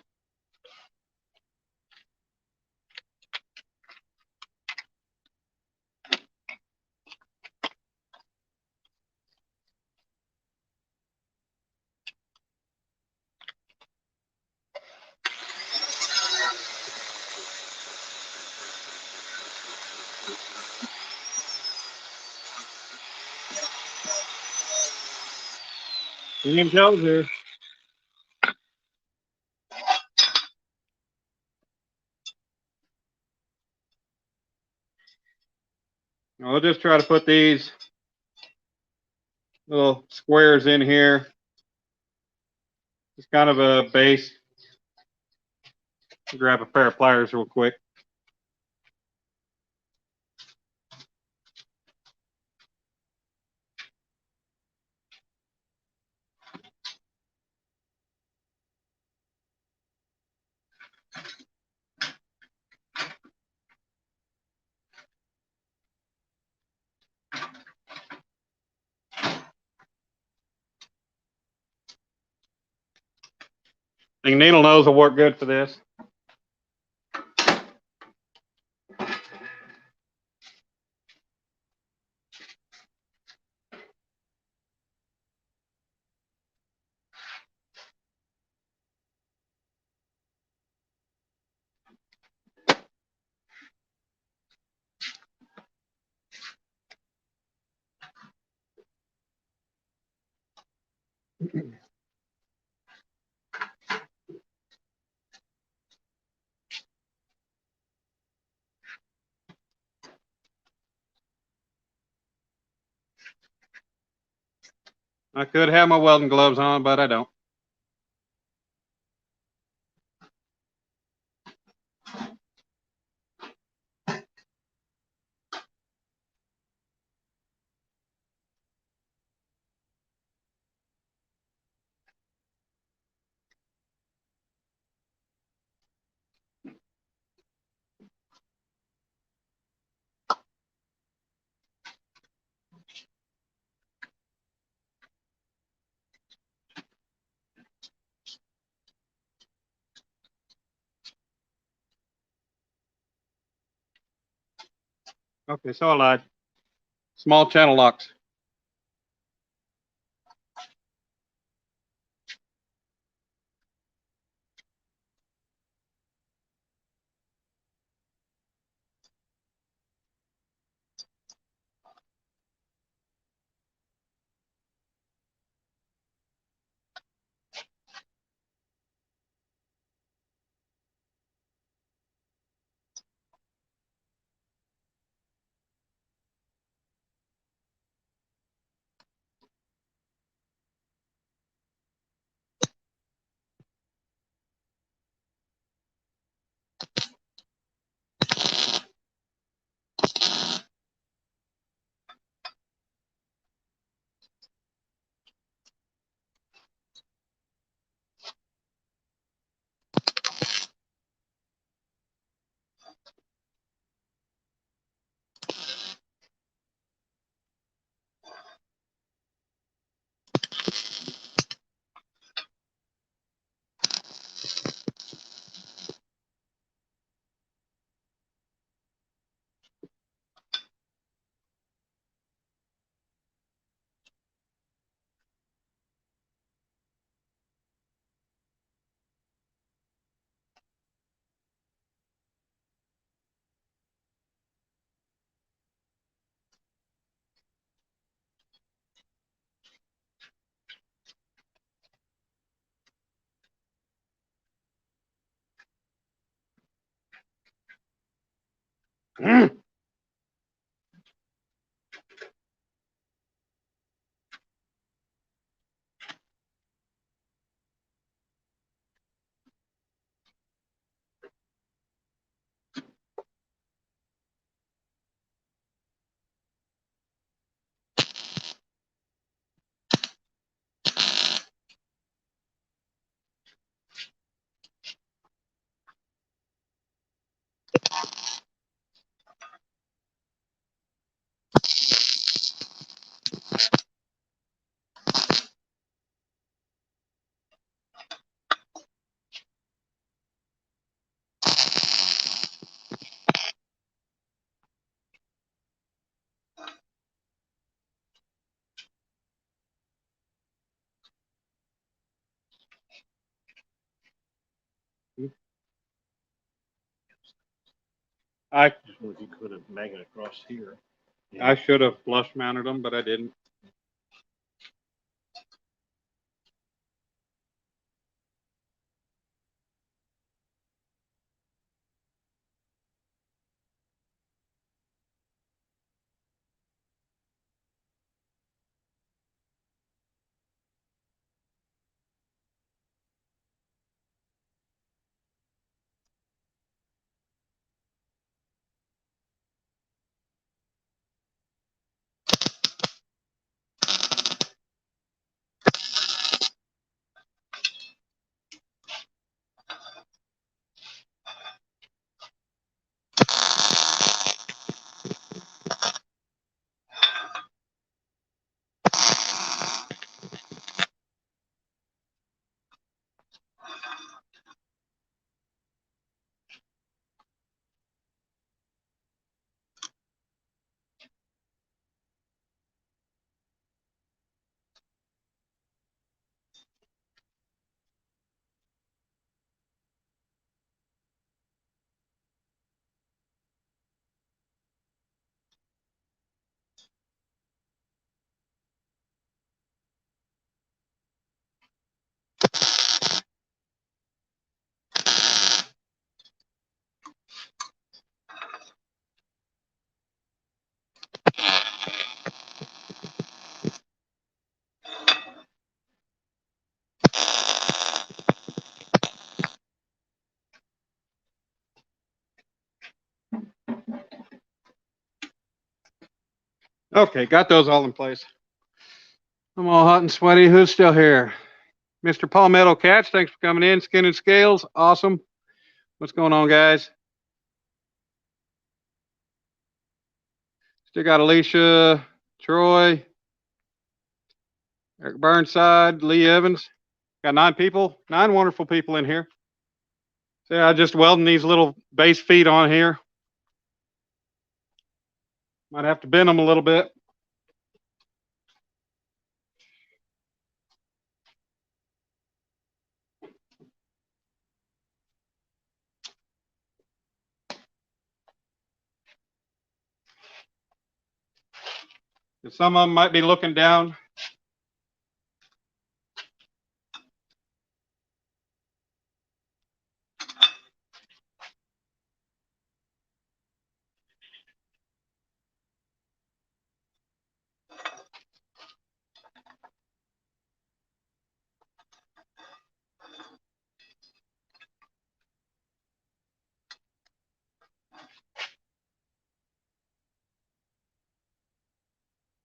Speaker 1: Name tells here. We'll just try to put these little squares in here. Just kind of a base. Grab a pair of pliers real quick. think needle nose will work good for this. I could have my welding gloves on, but I don't. Okay, so I lied. Small channel locks. I
Speaker 2: If you could have magnet across here.
Speaker 1: should have flush mounted them, but I didn't. Okay, got those all in place. I'm all hot and sweaty. Who's still here? Mr. Palmetto Catch, thanks for coming in. Skin and Scales, awesome. What's going on, guys? Still got Alicia, Troy, Eric Burnside, Lee Evans. Got 9 people, 9 wonderful people in here. So yeah, I just welding these little base feet on here. Might have to bend them a little bit. And some of them might be looking down.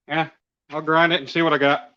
Speaker 1: Yeah, I'll grind it and see what I got.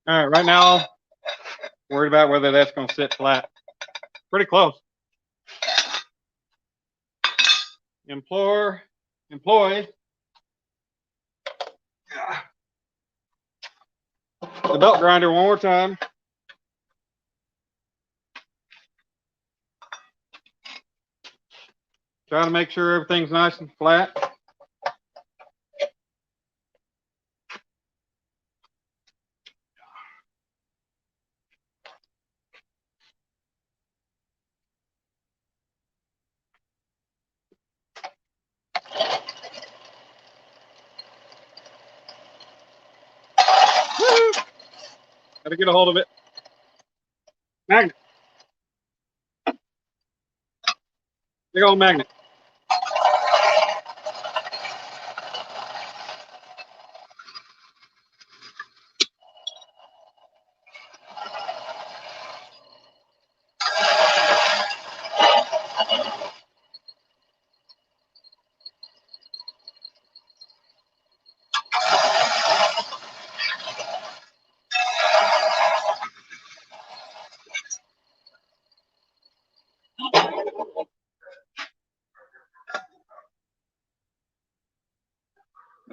Speaker 1: All right, right now, worried about whether that's going to sit flat. Pretty close. Employ. The belt grinder one more time. Try to make sure everything's nice and flat. Woo! Gotta get a hold of it. Magnet. Big old magnet.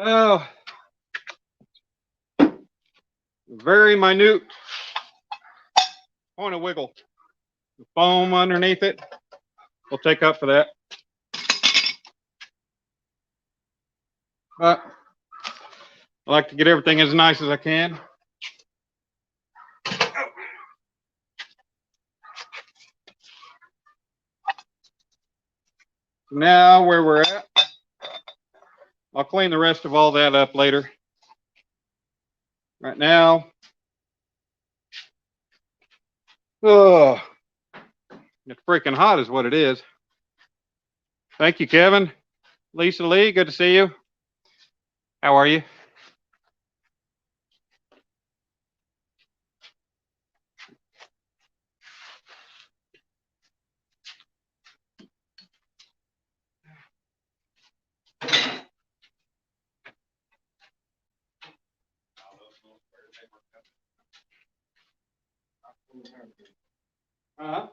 Speaker 1: Oh, very minute point of wiggle. The foam underneath it will take up for that. But I like to get everything as nice as I can. Now where we're at, I'll clean the rest of all that up later. Right now, oh, it's freaking hot is what it is. Thank you, Kevin. Lisa Lee, good to see you. How are you? Uh-huh.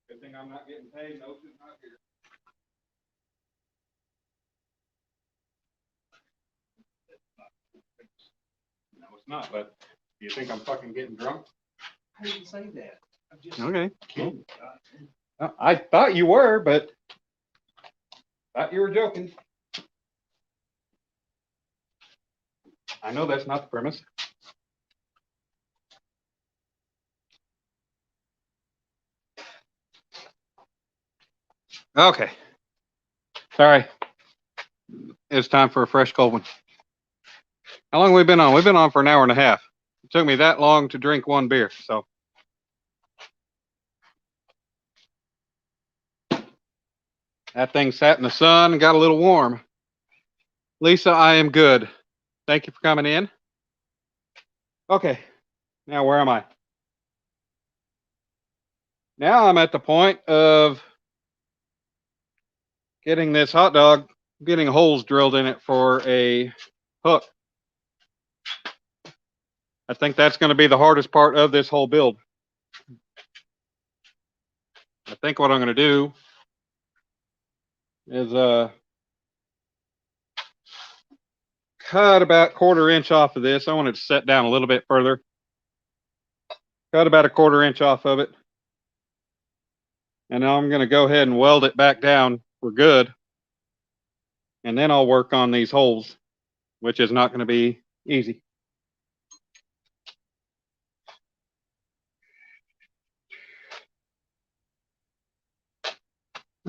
Speaker 1: Good thing I'm not getting paid. No, it's not here. No, it's not, but do you think I'm fucking getting drunk?
Speaker 2: I didn't say that. I'm just
Speaker 1: Okay.
Speaker 2: kidding.
Speaker 1: I thought you were, but thought you were joking. I know that's not the premise. Okay. Sorry. It's time for a fresh cold one. How long have we been on? We've been on for an hour and a half. It took me that long to drink one beer, so. That thing sat in the sun and got a little warm. Lisa, I am good. Thank you for coming in. Okay. Now where am I? Now I'm at the point of getting this hot dog, getting holes drilled in it for a hook. I think that's going to be the hardest part of this whole build. I think what I'm going to do is cut about 1/4 inch off of this. I want it to set down a little bit further. Cut about 1/4 inch off of it. And now I'm going to go ahead and weld it back down for good. And then I'll work on these holes, which is not going to be easy.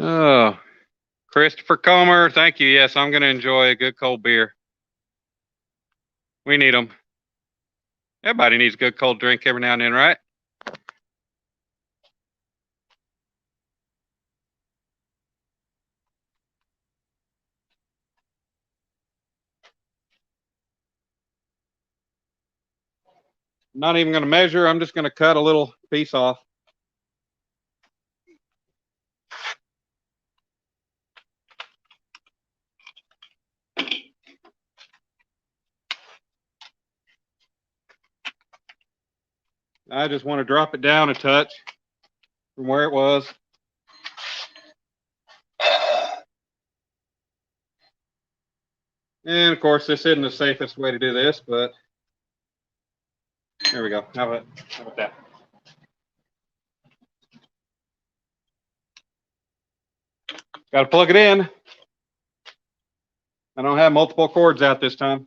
Speaker 1: Oh, Christopher Comer, thank you. Yes, I'm going to enjoy a good cold beer. We need them. Everybody needs a good cold drink every now and then, right? I'm not even going to measure. I'm just going to cut a little piece off. I just want to drop it down a touch from where it was. And of course, this isn't the safest way to do this, but there we go. How about that? Got to plug it in. I don't have multiple cords out this time.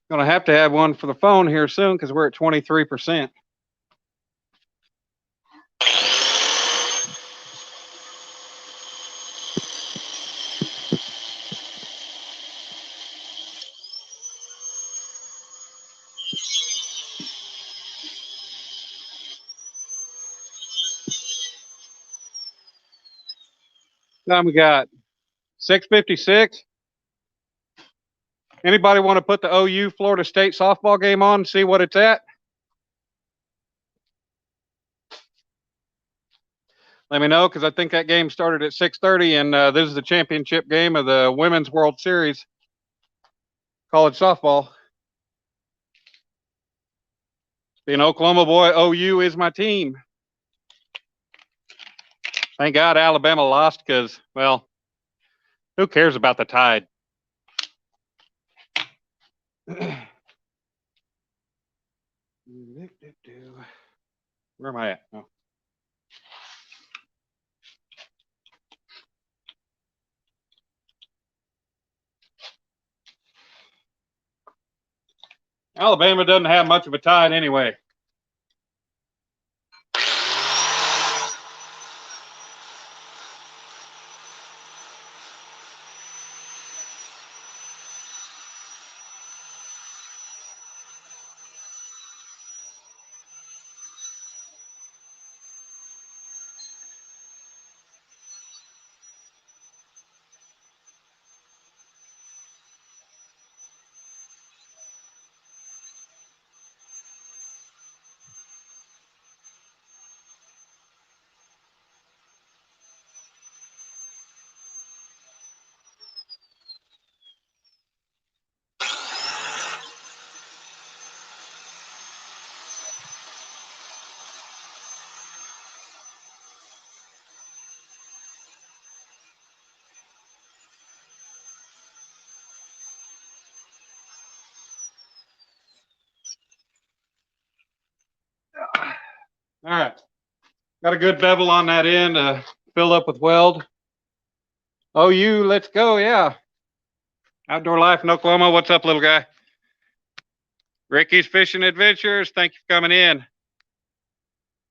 Speaker 1: Gonna have to have one for the phone here soon because we're at 23%. Now we got 6:56. Anybody want to put the OU Florida State softball game on and see what it's at? Let me know because I think that game started at 6:30, and this is the championship game of the Women's World Series college softball. Being an Oklahoma boy, OU is my team. Thank God Alabama lost because, well, who cares about the Tide? Where am I at? Oh. Alabama doesn't have much of a Tide anyway. All right. Got a good bevel on that end, filled up with weld. OU, let's go. Yeah. Outdoor Life in Oklahoma. What's up, little guy? Ricky's Fishing Adventures. Thank you for coming in.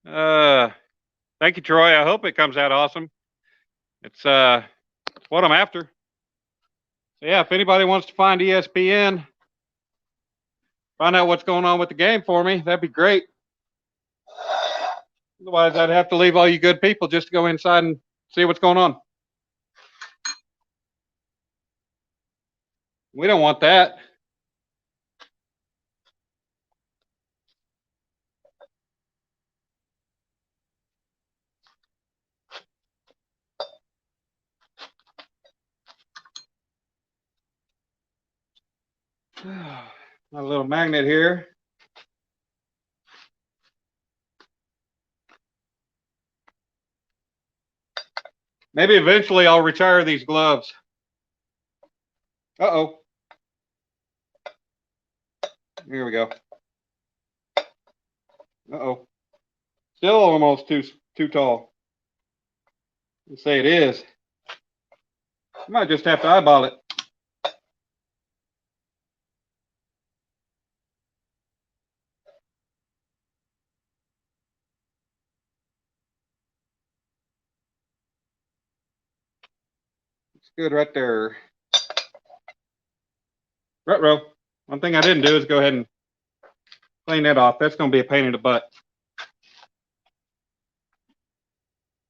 Speaker 1: Thank you, Troy. I hope it comes out awesome. It's what I'm after. So yeah, if anybody wants to find ESPN, find out what's going on with the game for me, that'd be great. Otherwise, I'd have to leave all you good people just to go inside and see what's going on. We don't want that. A little magnet here. Maybe eventually I'll retire these gloves. Uh-oh. Here we go. Uh-oh. Still almost too tall. Let's say it is. I might just have to eyeball it. It's good right there. Ruh-roh. One thing I didn't do is go ahead and clean that off. That's going to be a pain in the butt.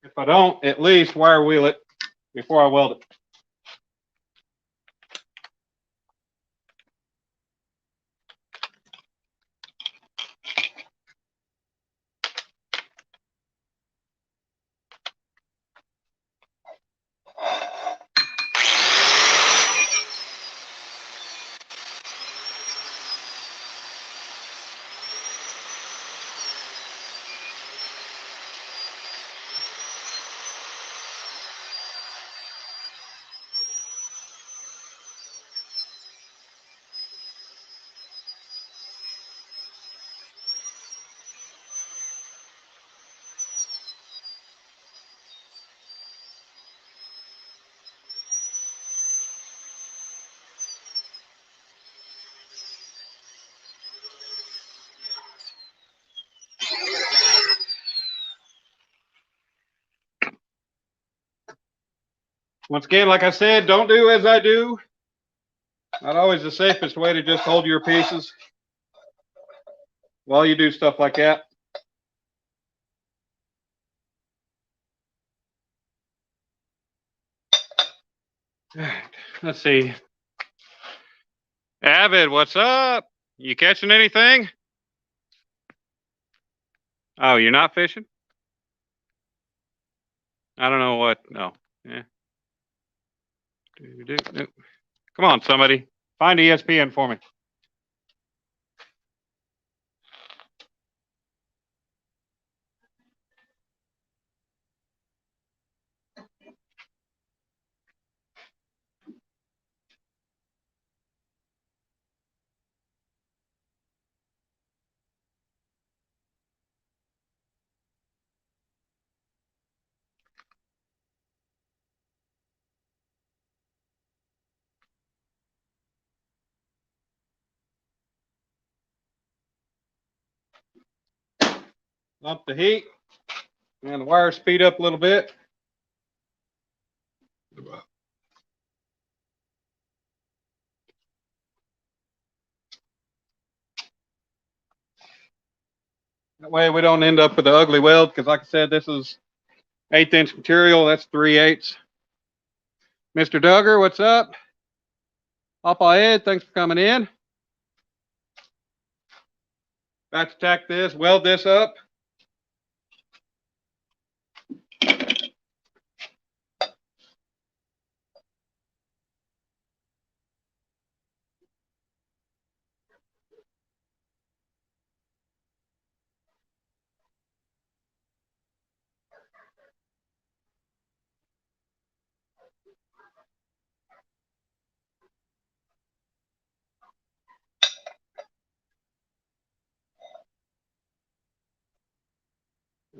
Speaker 1: If I don't, at least wire wheel it before I weld it. Once again, like I said, don't do as I do. Not always the safest way to just hold your pieces while you do stuff like that. All right, let's see. Avid, what's up? You catching anything? Oh, you're not fishing? I don't know what. No. Yeah. Come on, somebody. Find ESPN for me. Up the heat and the wire speed up a little bit. That way we don't end up with the ugly weld, because like I said, this is 1/8" material. That's 3/8. Mr. Duggar, what's up? Hop ahead, thanks for coming in. About to tack this, weld this up.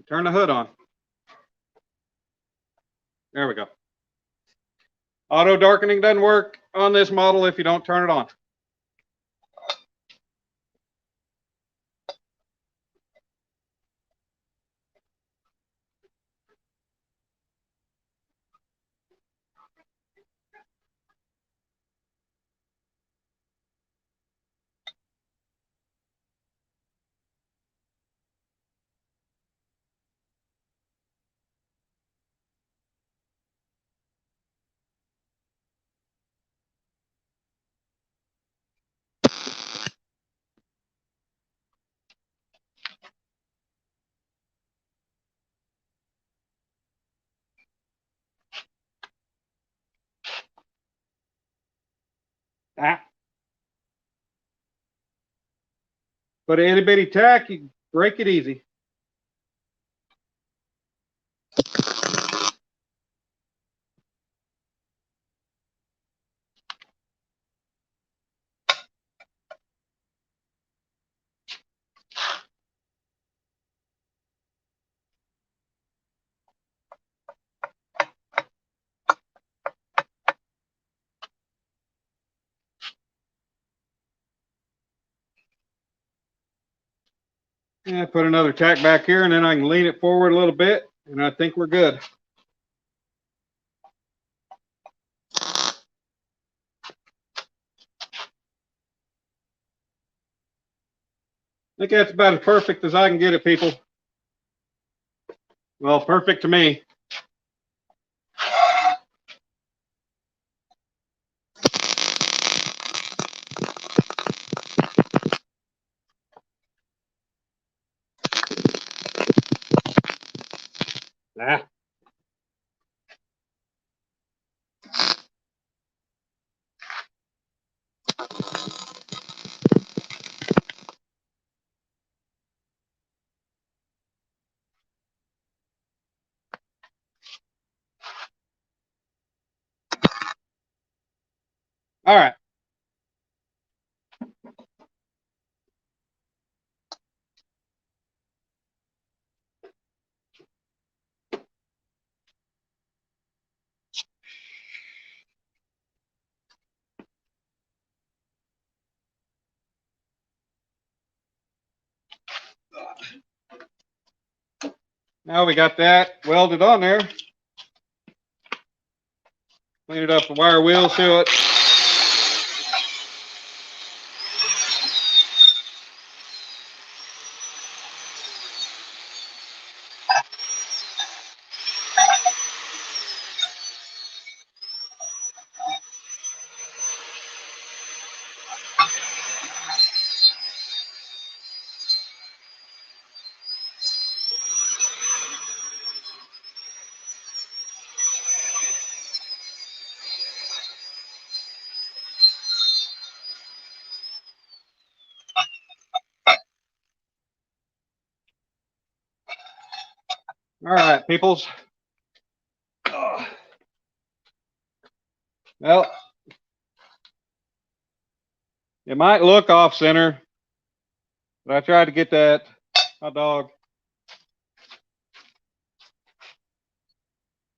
Speaker 1: Turn the hood on. There we go. Auto darkening doesn't work on this model if you don't turn it on. But an itty bitty tack, you break it easy. Yeah, put another tack back here, and then I can lean it forward a little bit, and I think we're good. I think that's about as perfect as I can get it, people. Well, perfect to me. Ah. All right. Now we got that welded on there. Clean it up the wire wheel, seal it. All right, peoples. Well, it might look off center, but I tried to get that hot dog.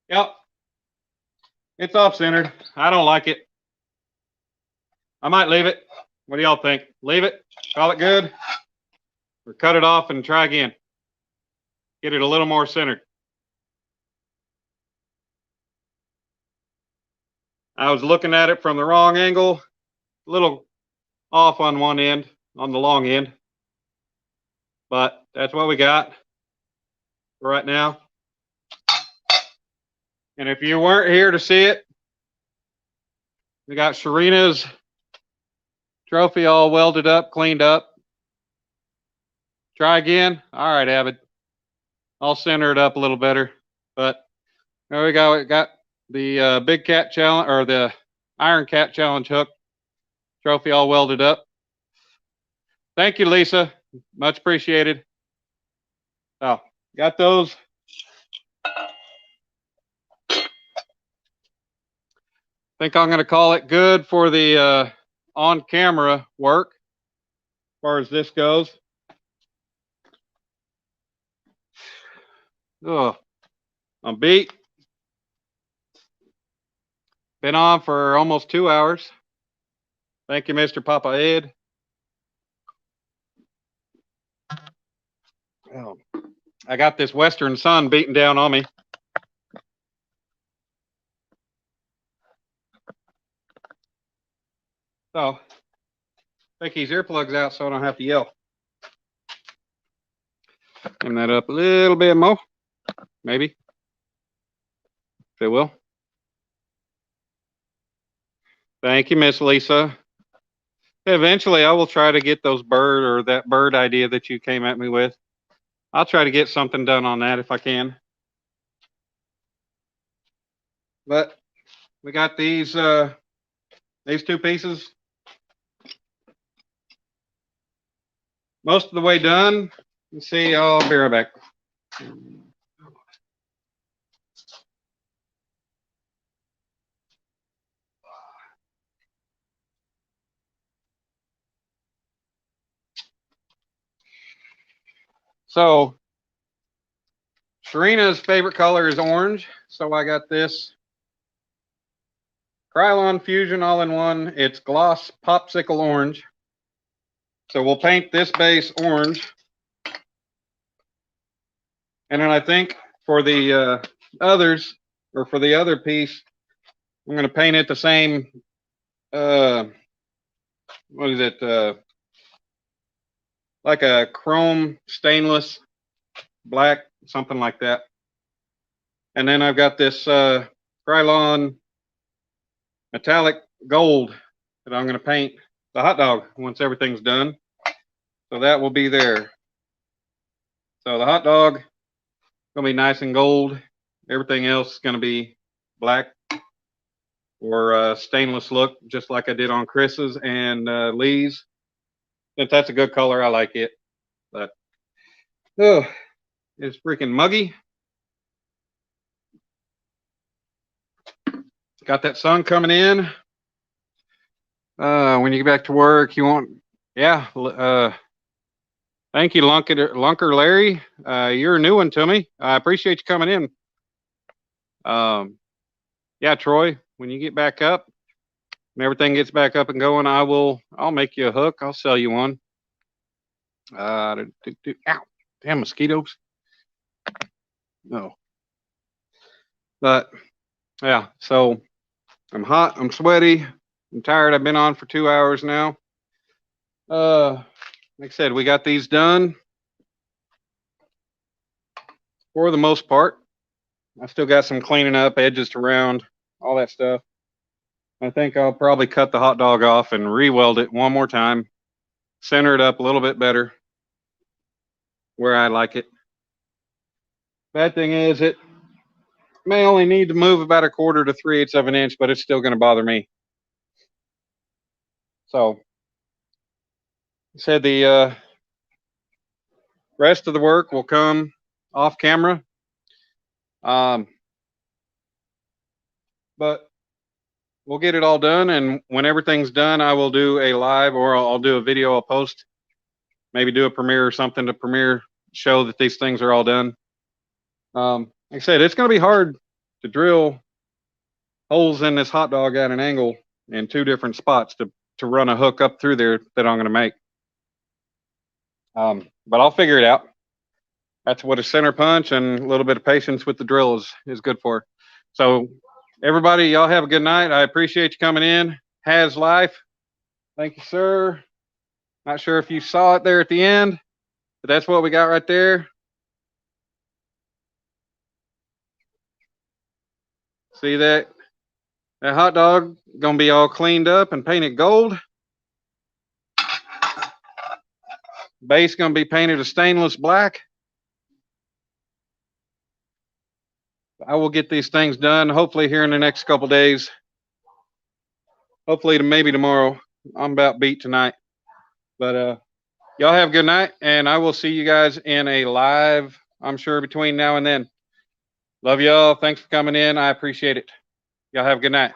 Speaker 1: Yep, it's off centered. I don't like it. I might leave it. What do y'all think? Leave it, call it good, or cut it off and try again? Get it a little more centered. I was looking at it from the wrong angle, a little off on one end, on the long end. But that's what we got right now. And if you weren't here to see it, we got Sharina's trophy all welded up, cleaned up. Try again. All right, Abbott. I'll center it up a little better. But there we go. We got the Big Cat Challenge, or the Iron Cat Challenge hook trophy all welded up. Thank you, Lisa. Much appreciated. So, got those. Think I'm going to call it good for the on-camera work as far as this goes. Oh, I'm beat. Been on for almost 2 hours. Thank you, Mr. Papa Ed. Oh, I got this western sun beating down on me. So, take these earplugs out so I don't have to yell. Turn that up a little bit more, maybe, if it will. Thank you, Miss Lisa. Eventually, I will try to get those that bird idea that you came at me with. I'll try to get something done on that if I can. But we got these two pieces most of the way done. Let's see, I'll be right back. So, Sharina's favorite color is orange, so I got this Krylon Fusion all-in-one. It's gloss popsicle orange. So we'll paint this base orange. And then I think for the others, or for the other piece, I'm going to paint it the same, what is it, like a chrome stainless black, something like that. And then I've got this Krylon metallic gold that I'm going to paint the hot dog once everything's done. So that will be there. So the hot dog is going to be nice and gold. Everything else is going to be black or stainless look, just like I did on Chris's and Lee's. Since that's a good color, I like it. But oh, it's freaking muggy. Got that sun coming in. When you get back to work, you want, yeah. Thank you, Lunker Larry. You're a new one to me. I appreciate you coming in. Yeah, Troy, when you get back up and everything gets back up and going, I'll make you a hook. I'll sell you one. Ow, damn mosquitoes. No. But yeah, so I'm hot, I'm sweaty, I'm tired. I've been on for 2 hours now. Like I said, we got these done for the most part. I still got some cleaning up, edges to round, all that stuff. I think I'll probably cut the hot dog off and re-weld it one more time, center it up a little bit better where I like it. Bad thing is it may only need to move about 1/4 to 3/8 of an inch, but it's still going to bother me. So, I said the rest of the work will come off camera. But we'll get it all done, and when everything's done, I will do a live, or I'll do a video I'll post. Maybe do a premiere or something to premiere, show that these things are all done. Like I said, it's going to be hard to drill holes in this hot dog at an angle in 2 different spots to run a hook up through there that I'm going to make. But I'll figure it out. That's what a center punch and a little bit of patience with the drill is good for. So everybody, y'all have a good night. I appreciate you coming in. Has life. Thank you, sir. Not sure if you saw it there at the end, but that's what we got right there. See that? That hot dog gonna be all cleaned up and painted gold. Base gonna be painted a stainless black. I will get these things done hopefully here in the next couple days. Hopefully maybe tomorrow. I'm about beat tonight. But y'all have a good night, and I will see you guys in a live, I'm sure, between now and then. Love y'all. Thanks for coming in. I appreciate it. Y'all have a good night.